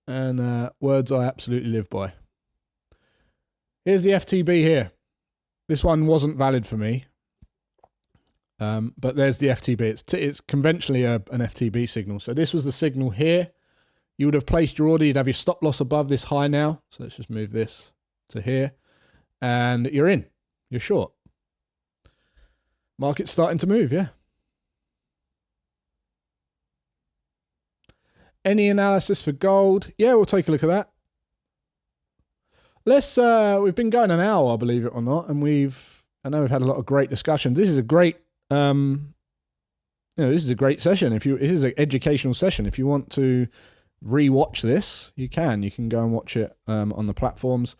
and words I absolutely live by. Here's the FTB here. This one wasn't valid for me, but there's the FTB. It's conventionally an FTB signal. So this was the signal here. You would have placed your order. You'd have your stop loss above this high now. So let's just move this to here. And you're in. You're short. Market's starting to move, yeah. Any analysis for gold? Yeah, we'll take a look at that. We've been going an hour, believe it or not, and I know we've had a lot of great discussions. This is a great, this is a great session. It is an educational session. If you want to re-watch this, you can go and watch it on the platforms.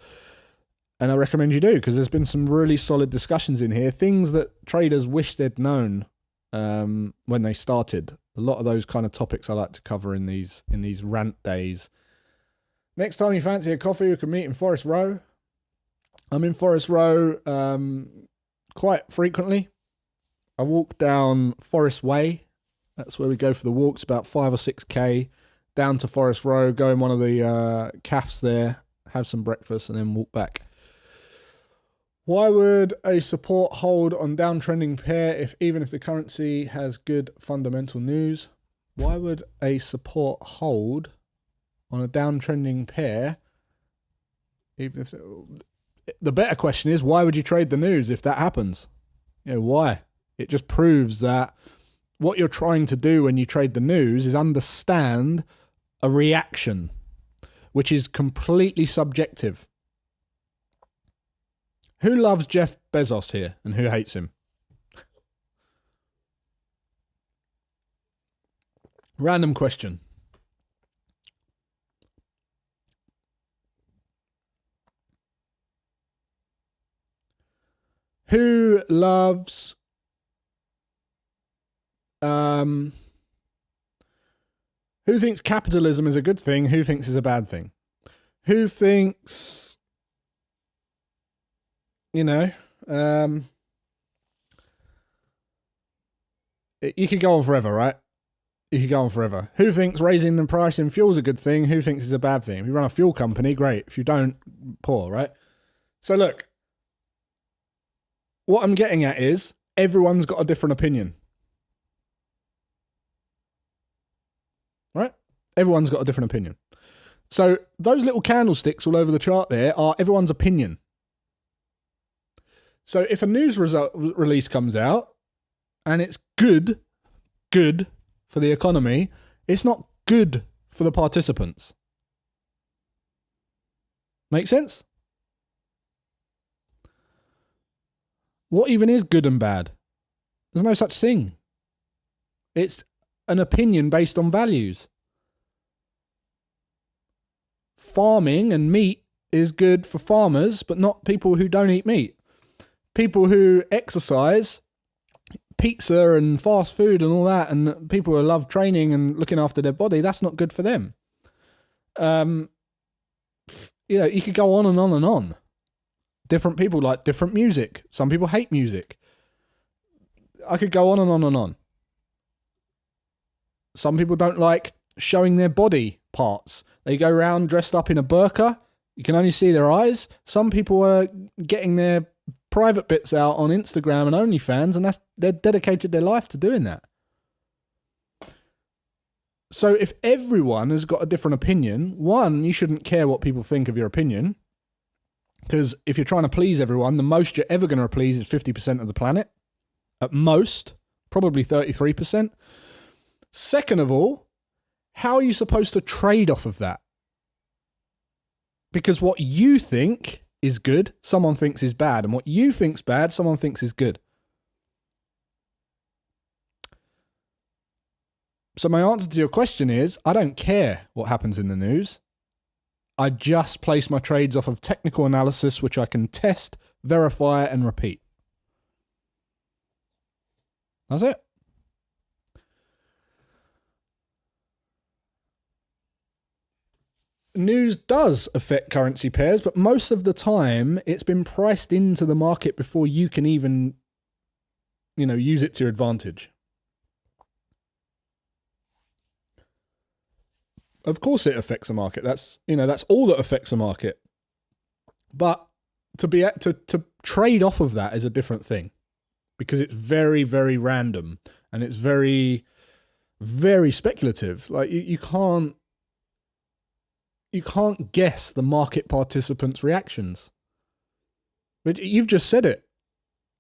And I recommend you do, because there's been some really solid discussions in here. Things that traders wish they'd known when they started. A lot of those kind of topics I like to cover in these rant days. Next time you fancy a coffee, we can meet in Forest Row. I'm in Forest Row quite frequently. I walk down Forest Way. That's where we go for the walks, about 5 or 6K down to Forest Row, go in one of the cafes there, have some breakfast, and then walk back. Why would a support hold on downtrending pair even if the currency has good fundamental news? Why would a support hold on a downtrending pair even if the better question is, why would you trade the news if that happens? Why? It just proves that what you're trying to do when you trade the news is understand a reaction, which is completely subjective. Who loves Jeff Bezos here and who hates him? Random question. Who loves who thinks capitalism is a good thing? Who thinks it's a bad thing? Who thinks you could go on forever, right? You could go on forever. Who thinks raising the price in fuel is a good thing? Who thinks it's a bad thing? If you run a fuel company, great. If you don't, poor, right? So look, what I'm getting at is everyone's got a different opinion. Right? Everyone's got a different opinion. So those little candlesticks all over the chart there are everyone's opinion. So if a news release comes out and it's good for the economy, it's not good for the participants. Make sense? What even is good and bad? There's no such thing. It's an opinion based on values. Farming and meat is good for farmers, but not people who don't eat meat. People who exercise, pizza and fast food and all that, and people who love training and looking after their body, that's not good for them. You could go on and on and on. Different people like different music. Some people hate music. I could go on and on and on. Some people don't like showing their body parts. They go around dressed up in a burqa. You can only see their eyes. Some people are getting their private bits out on Instagram and OnlyFans, and they're dedicated their life to doing that. So if everyone has got a different opinion, one, you shouldn't care what people think of your opinion, because if you're trying to please everyone, the most you're ever going to please is 50% of the planet. At most, probably 33%. Second of all, how are you supposed to trade off of that? Because what you think is good, someone thinks is bad. And what you think's bad, someone thinks is good. So my answer to your question is, I don't care what happens in the news. I just place my trades off of technical analysis, which I can test, verify, and repeat. That's it. News does affect currency pairs, but most of the time it's been priced into the market before you can even, use it to your advantage. Of course it affects the market. That's all that affects the market. But to trade off of that is a different thing, because it's very, very random and it's very, very speculative. Like you can't guess the market participants' reactions. But you've just said it,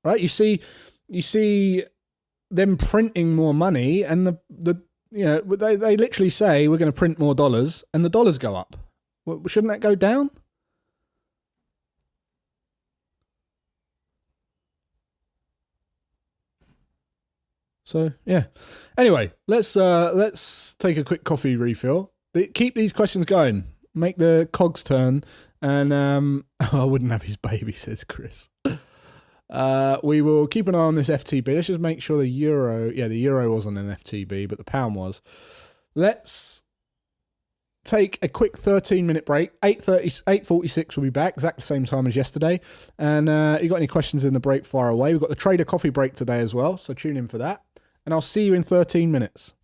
right? You see them printing more money, and they literally say we're going to print more dollars, and the dollars go up. Well, shouldn't that go down? So yeah. Anyway, let's take a quick coffee refill. Keep these questions going. Make the cogs turn. And I wouldn't have his baby, says Chris. We will keep an eye on this FTB. Let's just make sure the euro wasn't an FTB, but the pound was. Let's take a quick 13-minute break. 8:46 we'll be back, exactly the same time as yesterday. And you got any questions in the break, fire away. We've got the trader coffee break today as well, so tune in for that. And I'll see you in 13 minutes.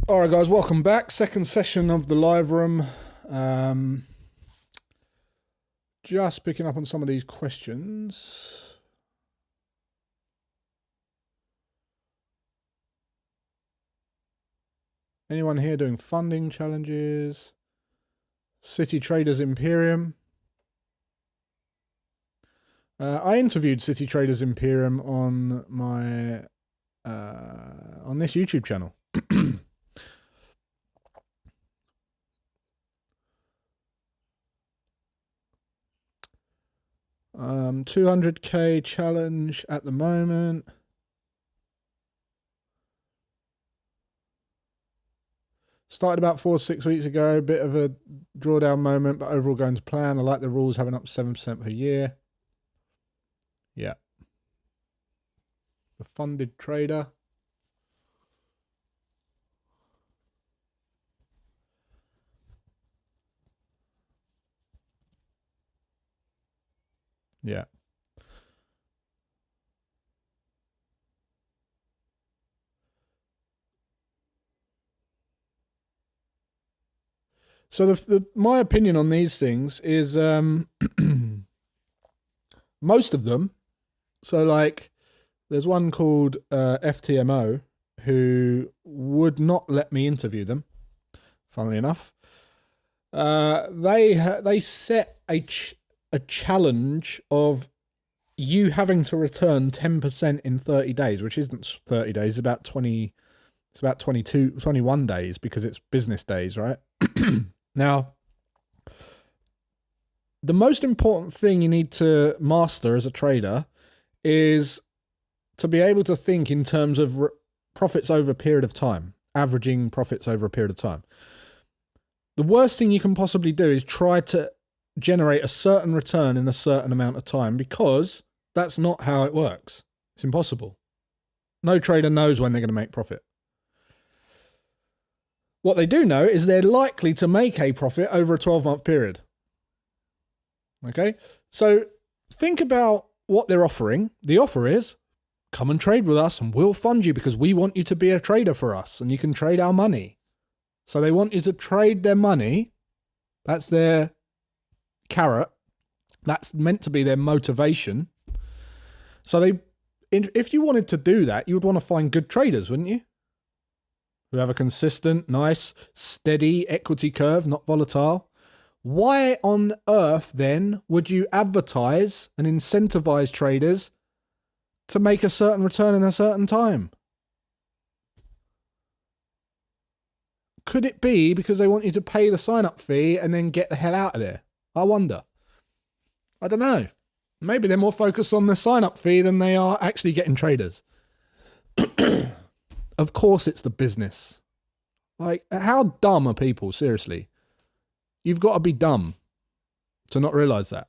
All right, guys, welcome back. Second session of the live room. Just picking up on some of these questions. Anyone here doing funding challenges? City Traders Imperium. I interviewed City Traders Imperium on my on this YouTube channel. 200k challenge at the moment. Started about 4 to 6 weeks ago. Bit of a drawdown moment, but overall going to plan. I like the rules having up 7% per year. Yeah. The funded trader. Yeah. So my opinion on these things is most of them. So like there's one called FTMO who would not let me interview them, funnily enough. They set a challenge of you having to return 10% in 30 days, which isn't 30 days, about 20, it's about 21 days because it's business days, right? Now, the most important thing you need to master as a trader is to be able to think in terms of profits over a period of time, averaging profits over a period of time. The worst thing you can possibly do is try to generate a certain return in a certain amount of time, because that's not how it works. It's impossible. No trader knows when they're going to make profit. What they do know is they're likely to make a profit over a 12-month period. Okay? So think about what they're offering. The offer is, come and trade with us and we'll fund you because we want you to be a trader for us and you can trade our money. So they want you to trade their money. That's their carrot. That's meant to be their motivation. So if you wanted to do that, you would want to find good traders, wouldn't you? Who have a consistent, nice, steady equity curve, not volatile. Why on earth then would you advertise and incentivize traders to make a certain return in a certain time? Could it be because they want you to pay the sign-up fee and then get the hell out of there? I wonder. I don't know. Maybe they're more focused on the sign-up fee than they are actually getting traders. Of course it's the business. Like, how dumb are people? Seriously. You've got to be dumb to not realize that.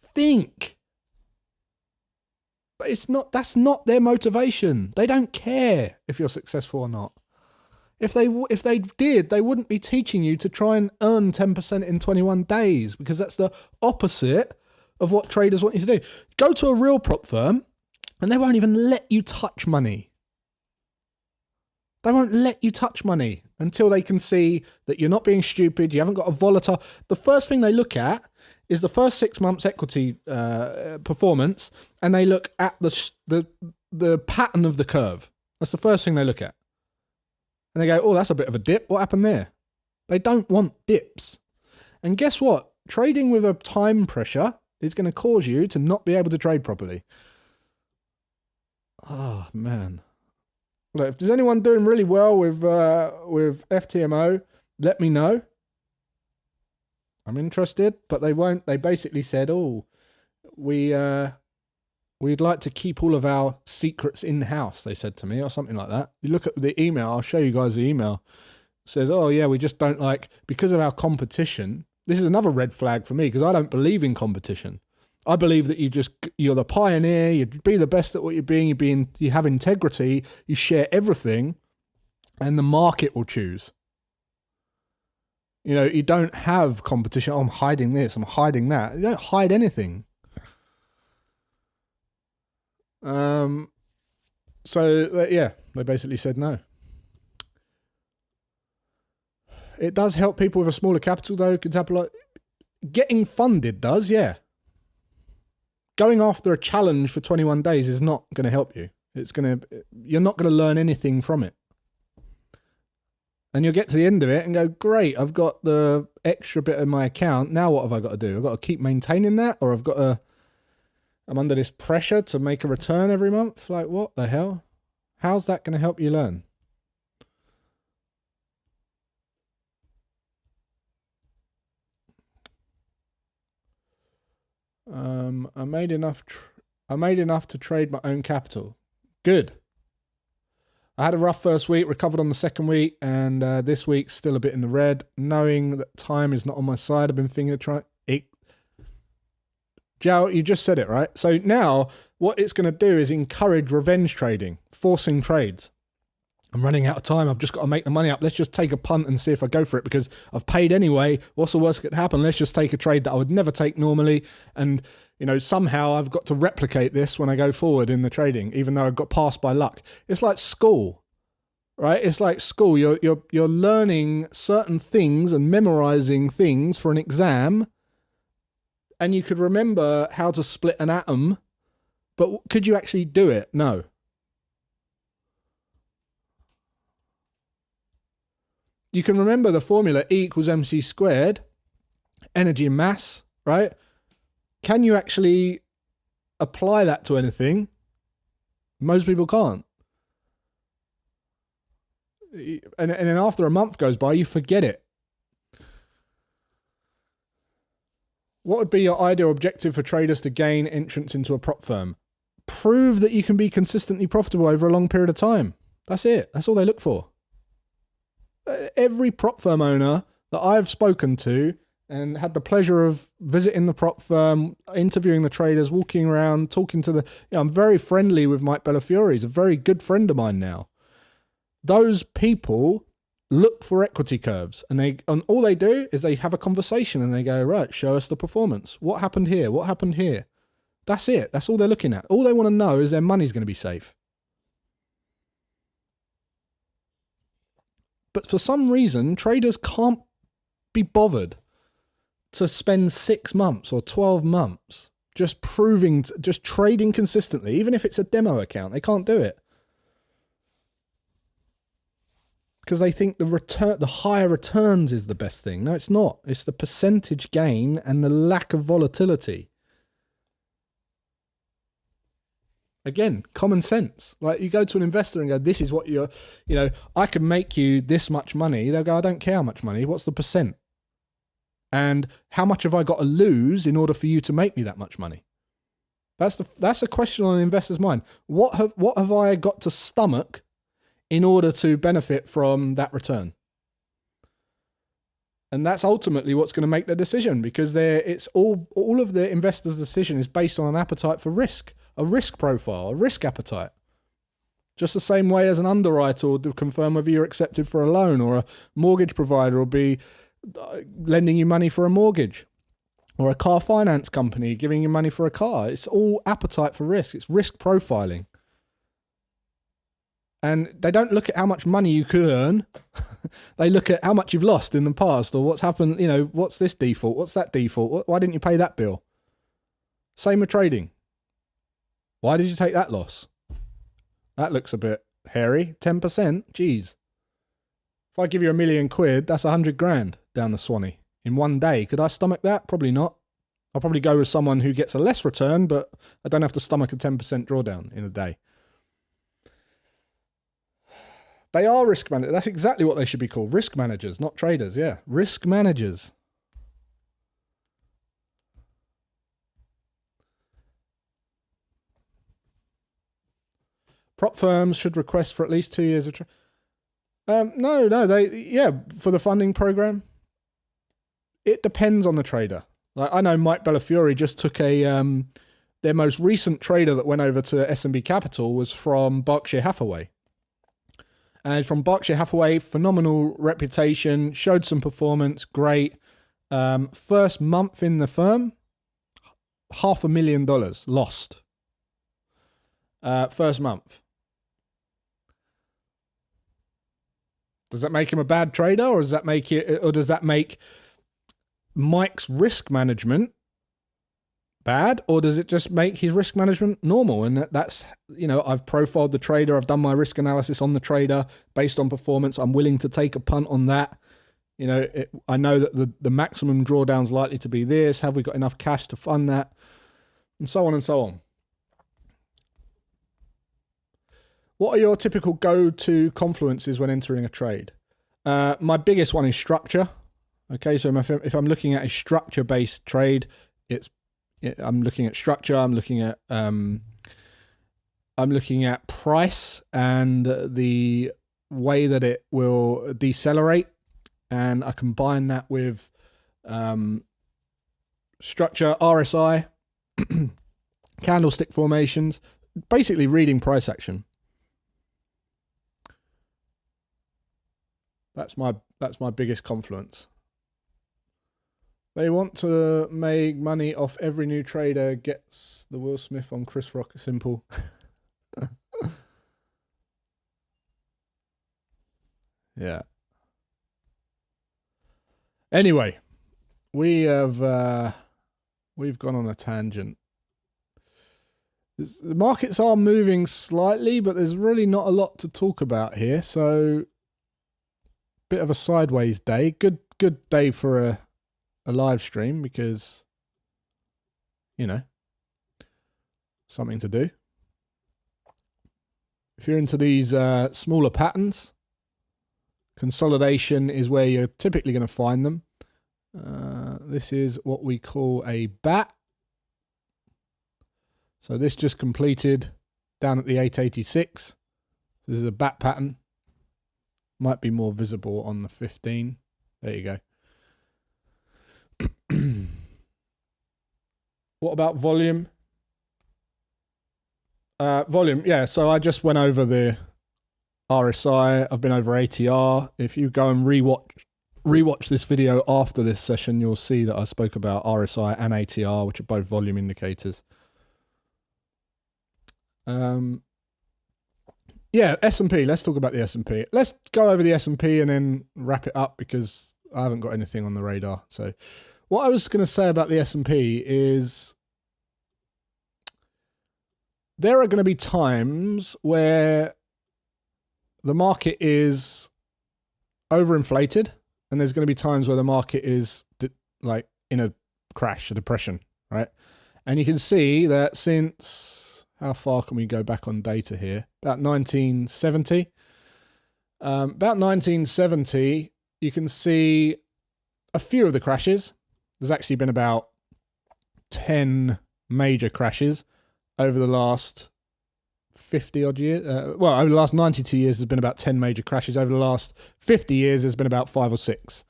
Think. But that's not their motivation. They don't care if you're successful or not. If they did, they wouldn't be teaching you to try and earn 10% in 21 days, because that's the opposite of what traders want you to do. Go to a real prop firm and they won't even let you touch money. They won't let you touch money until they can see that you're not being stupid, you haven't got a volatile. The first thing they look at is the first 6 months equity performance, and they look at the pattern of the curve. That's the first thing they look at. And they go, oh, that's a bit of a dip. What happened there? They don't want dips. And guess what? Trading with a time pressure is going to cause you to not be able to trade properly. Oh, man. Look, if there's anyone doing really well with FTMO, let me know. I'm interested, but they won't. They basically said, oh, we'd like to keep all of our secrets in-house, they said to me, or something like that. You look at the email, I'll show you guys the email. It says, oh yeah, we just don't like, because of our competition. This is another red flag for me, because I don't believe in competition. I believe that you're the pioneer, you be the best at what you're being, you have integrity, you share everything, and the market will choose. You know, you don't have competition. Oh, I'm hiding this, I'm hiding that. You don't hide anything. So yeah, they basically said no. It does help people with a smaller capital, though. Getting funded does, yeah. Going after a challenge for 21 days is not going to help you. You're not going to learn anything from it. And you'll get to the end of it and go, great, I've got the extra bit in my account. Now what have I got to do? I've got to keep maintaining that, or I'm under this pressure to make a return every month. Like, what the hell? How's that going to help you learn? I made enough to trade my own capital. Good. I had a rough first week, recovered on the second week, and this week's still a bit in the red. Knowing that time is not on my side, I've been thinking of trying. Joe, you just said it, right? So now what it's going to do is encourage revenge trading, forcing trades. I'm running out of time. I've just got to make the money up. Let's just take a punt and see if I go for it because I've paid anyway. What's the worst that could happen? Let's just take a trade that I would never take normally. And, somehow I've got to replicate this when I go forward in the trading, even though I've got passed by luck. It's like school, right? It's like school. You're learning certain things and memorizing things for an exam. And you could remember how to split an atom, but could you actually do it? No. You can remember the formula E equals mc squared, energy and mass, right? Can you actually apply that to anything? Most people can't. And then after a month goes by, you forget it. What would be your ideal objective for traders to gain entrance into a prop firm? Prove that you can be consistently profitable over a long period of time. That's it. That's all they look for. Every prop firm owner that I've spoken to and had the pleasure of visiting the prop firm, interviewing the traders, walking around, talking to I'm very friendly with Mike Bellafiore. He's a very good friend of mine now. Those people look for equity curves and all they do is they have a conversation and they go, right, show us the performance. What happened here? What happened here? That's it. That's all they're looking at. All they want to know is their money's going to be safe. But for some reason, traders can't be bothered to spend 6 months or 12 months just trading consistently, even if it's a demo account. They can't do it. Because they think the higher returns is the best thing. No, it's not. It's the percentage gain and the lack of volatility. Again, common sense. Like you go to an investor and go, this is what I can make you this much money. They'll go, I don't care how much money. What's the percent? And how much have I got to lose in order for you to make me that much money? That's a question on an investor's mind. What have I got to stomach in order to benefit from that return? And that's ultimately what's going to make their decision, because it's all of the investors' decision is based on an appetite for risk, a risk profile, a risk appetite. Just the same way as an underwriter will confirm whether you're accepted for a loan, or a mortgage provider will be lending you money for a mortgage, or a car finance company giving you money for a car. It's all appetite for risk. It's risk profiling. And they don't look at how much money you could earn. They look at how much you've lost in the past, or what's happened, what's this default? What's that default? Why didn't you pay that bill? Same with trading. Why did you take that loss? That looks a bit hairy. 10%? Jeez. If I give you £1 million, that's 100 grand down the Swanee in one day. Could I stomach that? Probably not. I'll probably go with someone who gets a less return, but I don't have to stomach a 10% drawdown in a day. They are risk managers. That's exactly what they should be called. Risk managers, not traders. Yeah. Risk managers. Prop firms should request for at least 2 years of for the funding program. It depends on the trader. Like I know Mike Bellafiore just took their most recent trader that went over to S&B Capital was from Berkshire Hathaway. And from Berkshire Hathaway, phenomenal reputation, showed some performance, great. First month in the firm, $500,000 lost. First month. Does that make him a bad trader, or does that make Mike's risk management bad, or does it just make his risk management normal? And that's, I've profiled the trader, I've done my risk analysis on the trader based on performance. I'm willing to take a punt on that. I know that the maximum drawdown is likely to be this. Have we got enough cash to fund that? And so on and so on. What are your typical go-to confluences when entering a trade? My biggest one is structure. Okay, so if I'm looking at a structure-based trade, I'm looking at structure. I'm looking at price and the way that it will decelerate, and I combine that with structure, RSI, candlestick formations, basically reading price action. That's my biggest confluence. They want to make money off every new trader gets the Will Smith on Chris Rock. Simple. Yeah. Anyway, we've gone on a tangent. The markets are moving slightly, but there's really not a lot to talk about here. So, bit of a sideways day. Good day for a live stream because, something to do. If you're into these smaller patterns, consolidation is where you're typically going to find them. This is what we call a bat. So this just completed down at the 886. This is a bat pattern. Might be more visible on the 15. There you go. What about volume? Volume, yeah. So I just went over the RSI. I've been over ATR. If you go and rewatch this video after this session, you'll see that I spoke about RSI and ATR, which are both volume indicators. Yeah, S&P. Let's talk about the S&P. Let's go over the S&P and then wrap it up because I haven't got anything on the radar. So what I was going to say about the S&P is there are going to be times where the market is overinflated, and there's going to be times where the market is like in a crash, a depression, right? And you can see that since, how far can we go back on data here? About 1970. About 1970, you can see a few of the crashes. There's actually been about 10 major crashes over the last 50 odd years. Over the last 92 years, there's been about 10 major crashes. Over the last 50 years, there's been about 5 or 6.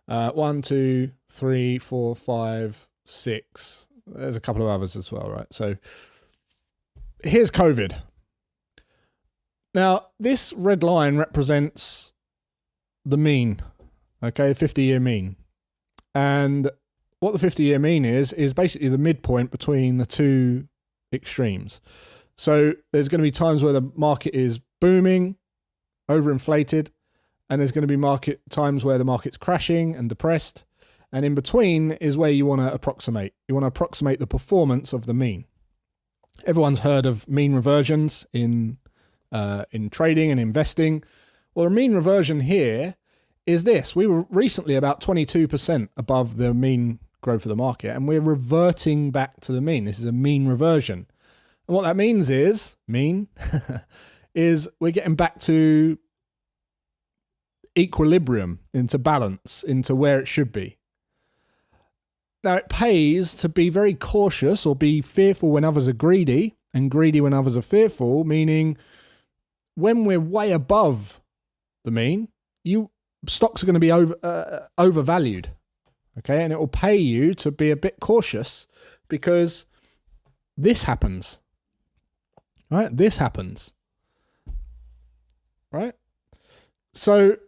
1, 2, 3, 4, 5, 6. There's a couple of others as well, right? So here's COVID. Now, this red line represents the mean, okay, 50-year mean. And what the 50-year mean is basically the midpoint between the two extremes. So there's going to be times where the market is booming, overinflated, and there's going to be times where the market's crashing and depressed. And in between is where you want to approximate. You want to approximate the performance of the mean. Everyone's heard of mean reversions in trading and investing. Well, a mean reversion here is this. We were recently about 22% above the mean growth of the market, and we're reverting back to the mean. This is a mean reversion. And what that means is, is we're getting back to equilibrium, into balance, into where it should be. Now, it pays to be very cautious or be fearful when others are greedy and greedy when others are fearful, meaning when we're way above the mean, stocks are going to be overvalued, okay? And it will pay you to be a bit cautious because this happens, right? This happens, right? So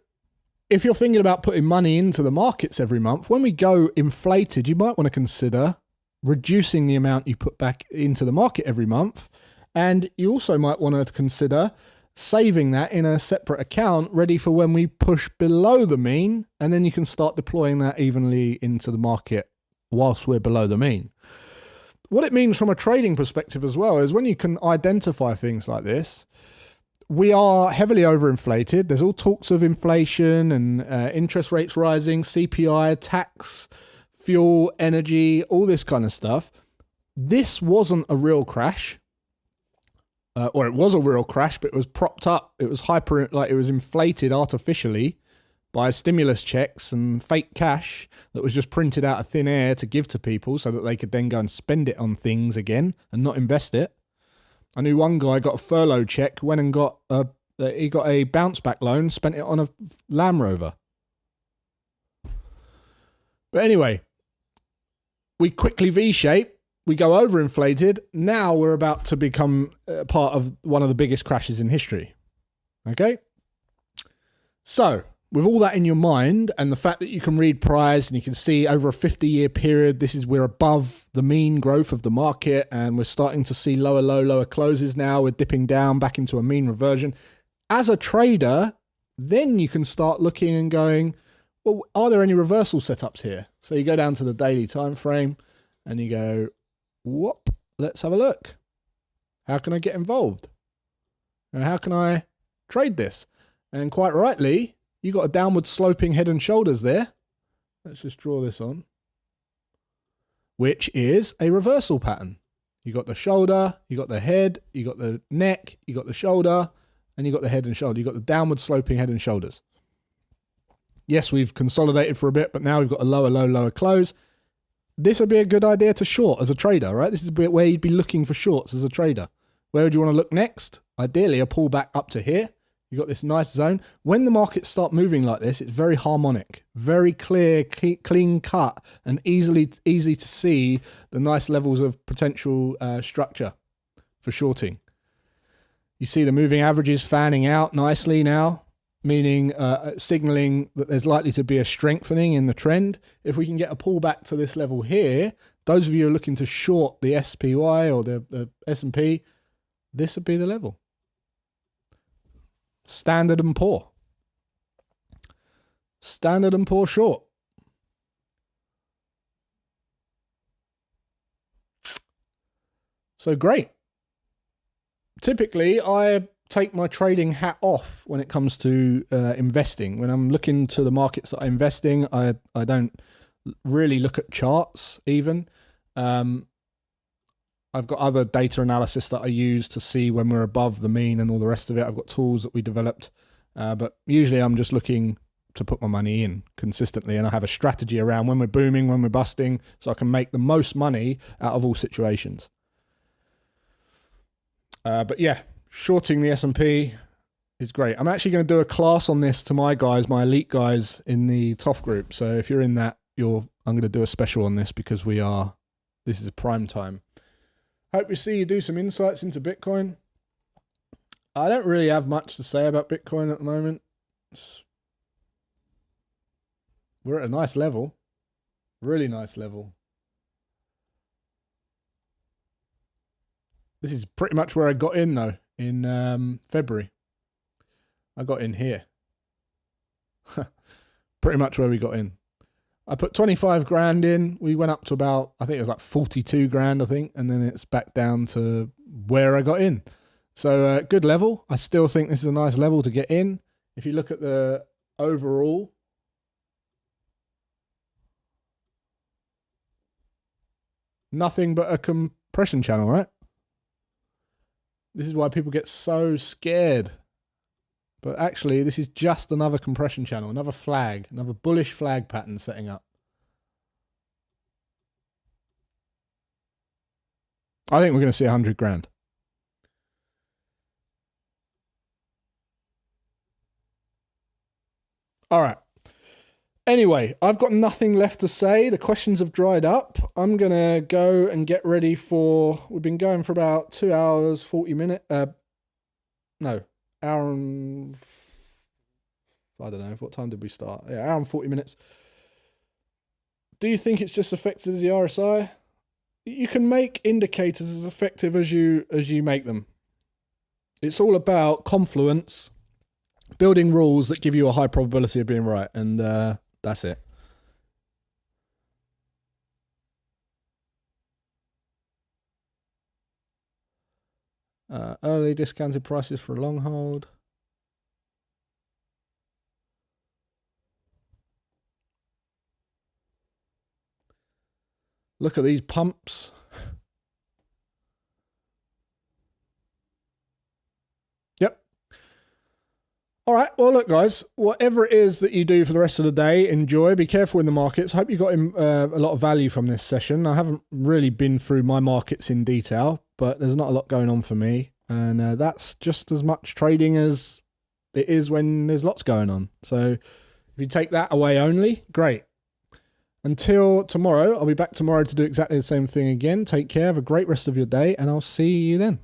if you're thinking about putting money into the markets every month, when we go inflated, you might want to consider reducing the amount you put back into the market every month. And you also might want to consider saving that in a separate account ready for when we push below the mean, and then you can start deploying that evenly into the market whilst we're below the mean. What it means from a trading perspective as well is when you can identify things like this, we are heavily overinflated. There's all talks of inflation and interest rates rising, CPI, tax, fuel, energy, all this kind of stuff. This wasn't a real crash, or it was a real crash, but it was propped up. It was it was inflated artificially by stimulus checks and fake cash that was just printed out of thin air to give to people so that they could then go and spend it on things again and not invest it. I knew one guy got a furlough check, went and got a bounce back loan, spent it on a Land Rover. But anyway, we quickly V-shape, we go overinflated. Now we're about to become part of one of the biggest crashes in history. Okay? So, with all that in your mind and the fact that you can read price and you can see over a 50-year period, we're above the mean growth of the market and we're starting to see lower low, lower closes now. We're dipping down back into a mean reversion. As a trader, then you can start looking and going, well, are there any reversal setups here? So you go down to the daily time frame and you go, whoop, let's have a look. How can I get involved? And how can I trade this? And quite rightly, you got a downward sloping head and shoulders there. Let's just draw this on, which is a reversal pattern. You got the shoulder, you got the head, you got the neck, you got the shoulder, and you got the head and shoulder. You got the downward sloping head and shoulders. Yes, we've consolidated for a bit, but now we've got a lower low, lower close. This would be a good idea to short as a trader, right? This is a bit where you'd be looking for shorts as a trader. Where would you want to look next? Ideally, a pullback up to here. You've got this nice zone. When the markets start moving like this, it's very harmonic, very clear, clean cut, and easy to see the nice levels of potential structure for shorting. You see the moving averages fanning out nicely now, meaning signaling that there's likely to be a strengthening in the trend. If we can get a pullback to this level here, those of you who are looking to short the SPY or the S&P, this would be the level. Standard and Poor. Standard and Poor short. So great. Typically, I take my trading hat off when it comes to investing. When I'm looking to the markets that I invest in, I don't really look at charts even. I've got other data analysis that I use to see when we're above the mean and all the rest of it. I've got tools that we developed, but usually I'm just looking to put my money in consistently, and I have a strategy around when we're booming, when we're busting, so I can make the most money out of all situations. But yeah, shorting the S&P is great. I'm actually going to do a class on this to my guys, my elite guys in the TOF group. So if you're in that, I'm going to do a special on this because this is a prime time. Hope we see you do some insights into Bitcoin. I don't really have much to say about Bitcoin at the moment. We're at a nice level. Really nice level. This is pretty much where I got in though, in February. I got in here. Pretty much where we got in. I put 25 grand in. We went up to about, I think it was like 42 grand, I think. And then it's back down to where I got in. So good level. I still think this is a nice level to get in. If you look at the overall, nothing but a compression channel, right? This is why people get so scared. But actually, this is just another compression channel, another flag, another bullish flag pattern setting up. I think we're going to see 100 grand. All right. Anyway, I've got nothing left to say. The questions have dried up. I'm going to go and get ready for... We've been going for about 2 hours, 40 minutes. Hour and... I don't know. What time did we start? Yeah, hour and 40 minutes. Do you think it's just effective as the RSI? You can make indicators as effective as you make them. It's all about confluence, building rules that give you a high probability of being right, and that's it. Early discounted prices for a long hold. Look at these pumps. Yep. All right. Well, look, guys, whatever it is that you do for the rest of the day, enjoy. Be careful in the markets. Hope you got a lot of value from this session. I haven't really been through my markets in detail, but there's not a lot going on for me. And that's just as much trading as it is when there's lots going on. So if you take that away only, great. Until tomorrow, I'll be back tomorrow to do exactly the same thing again. Take care, have a great rest of your day, and I'll see you then.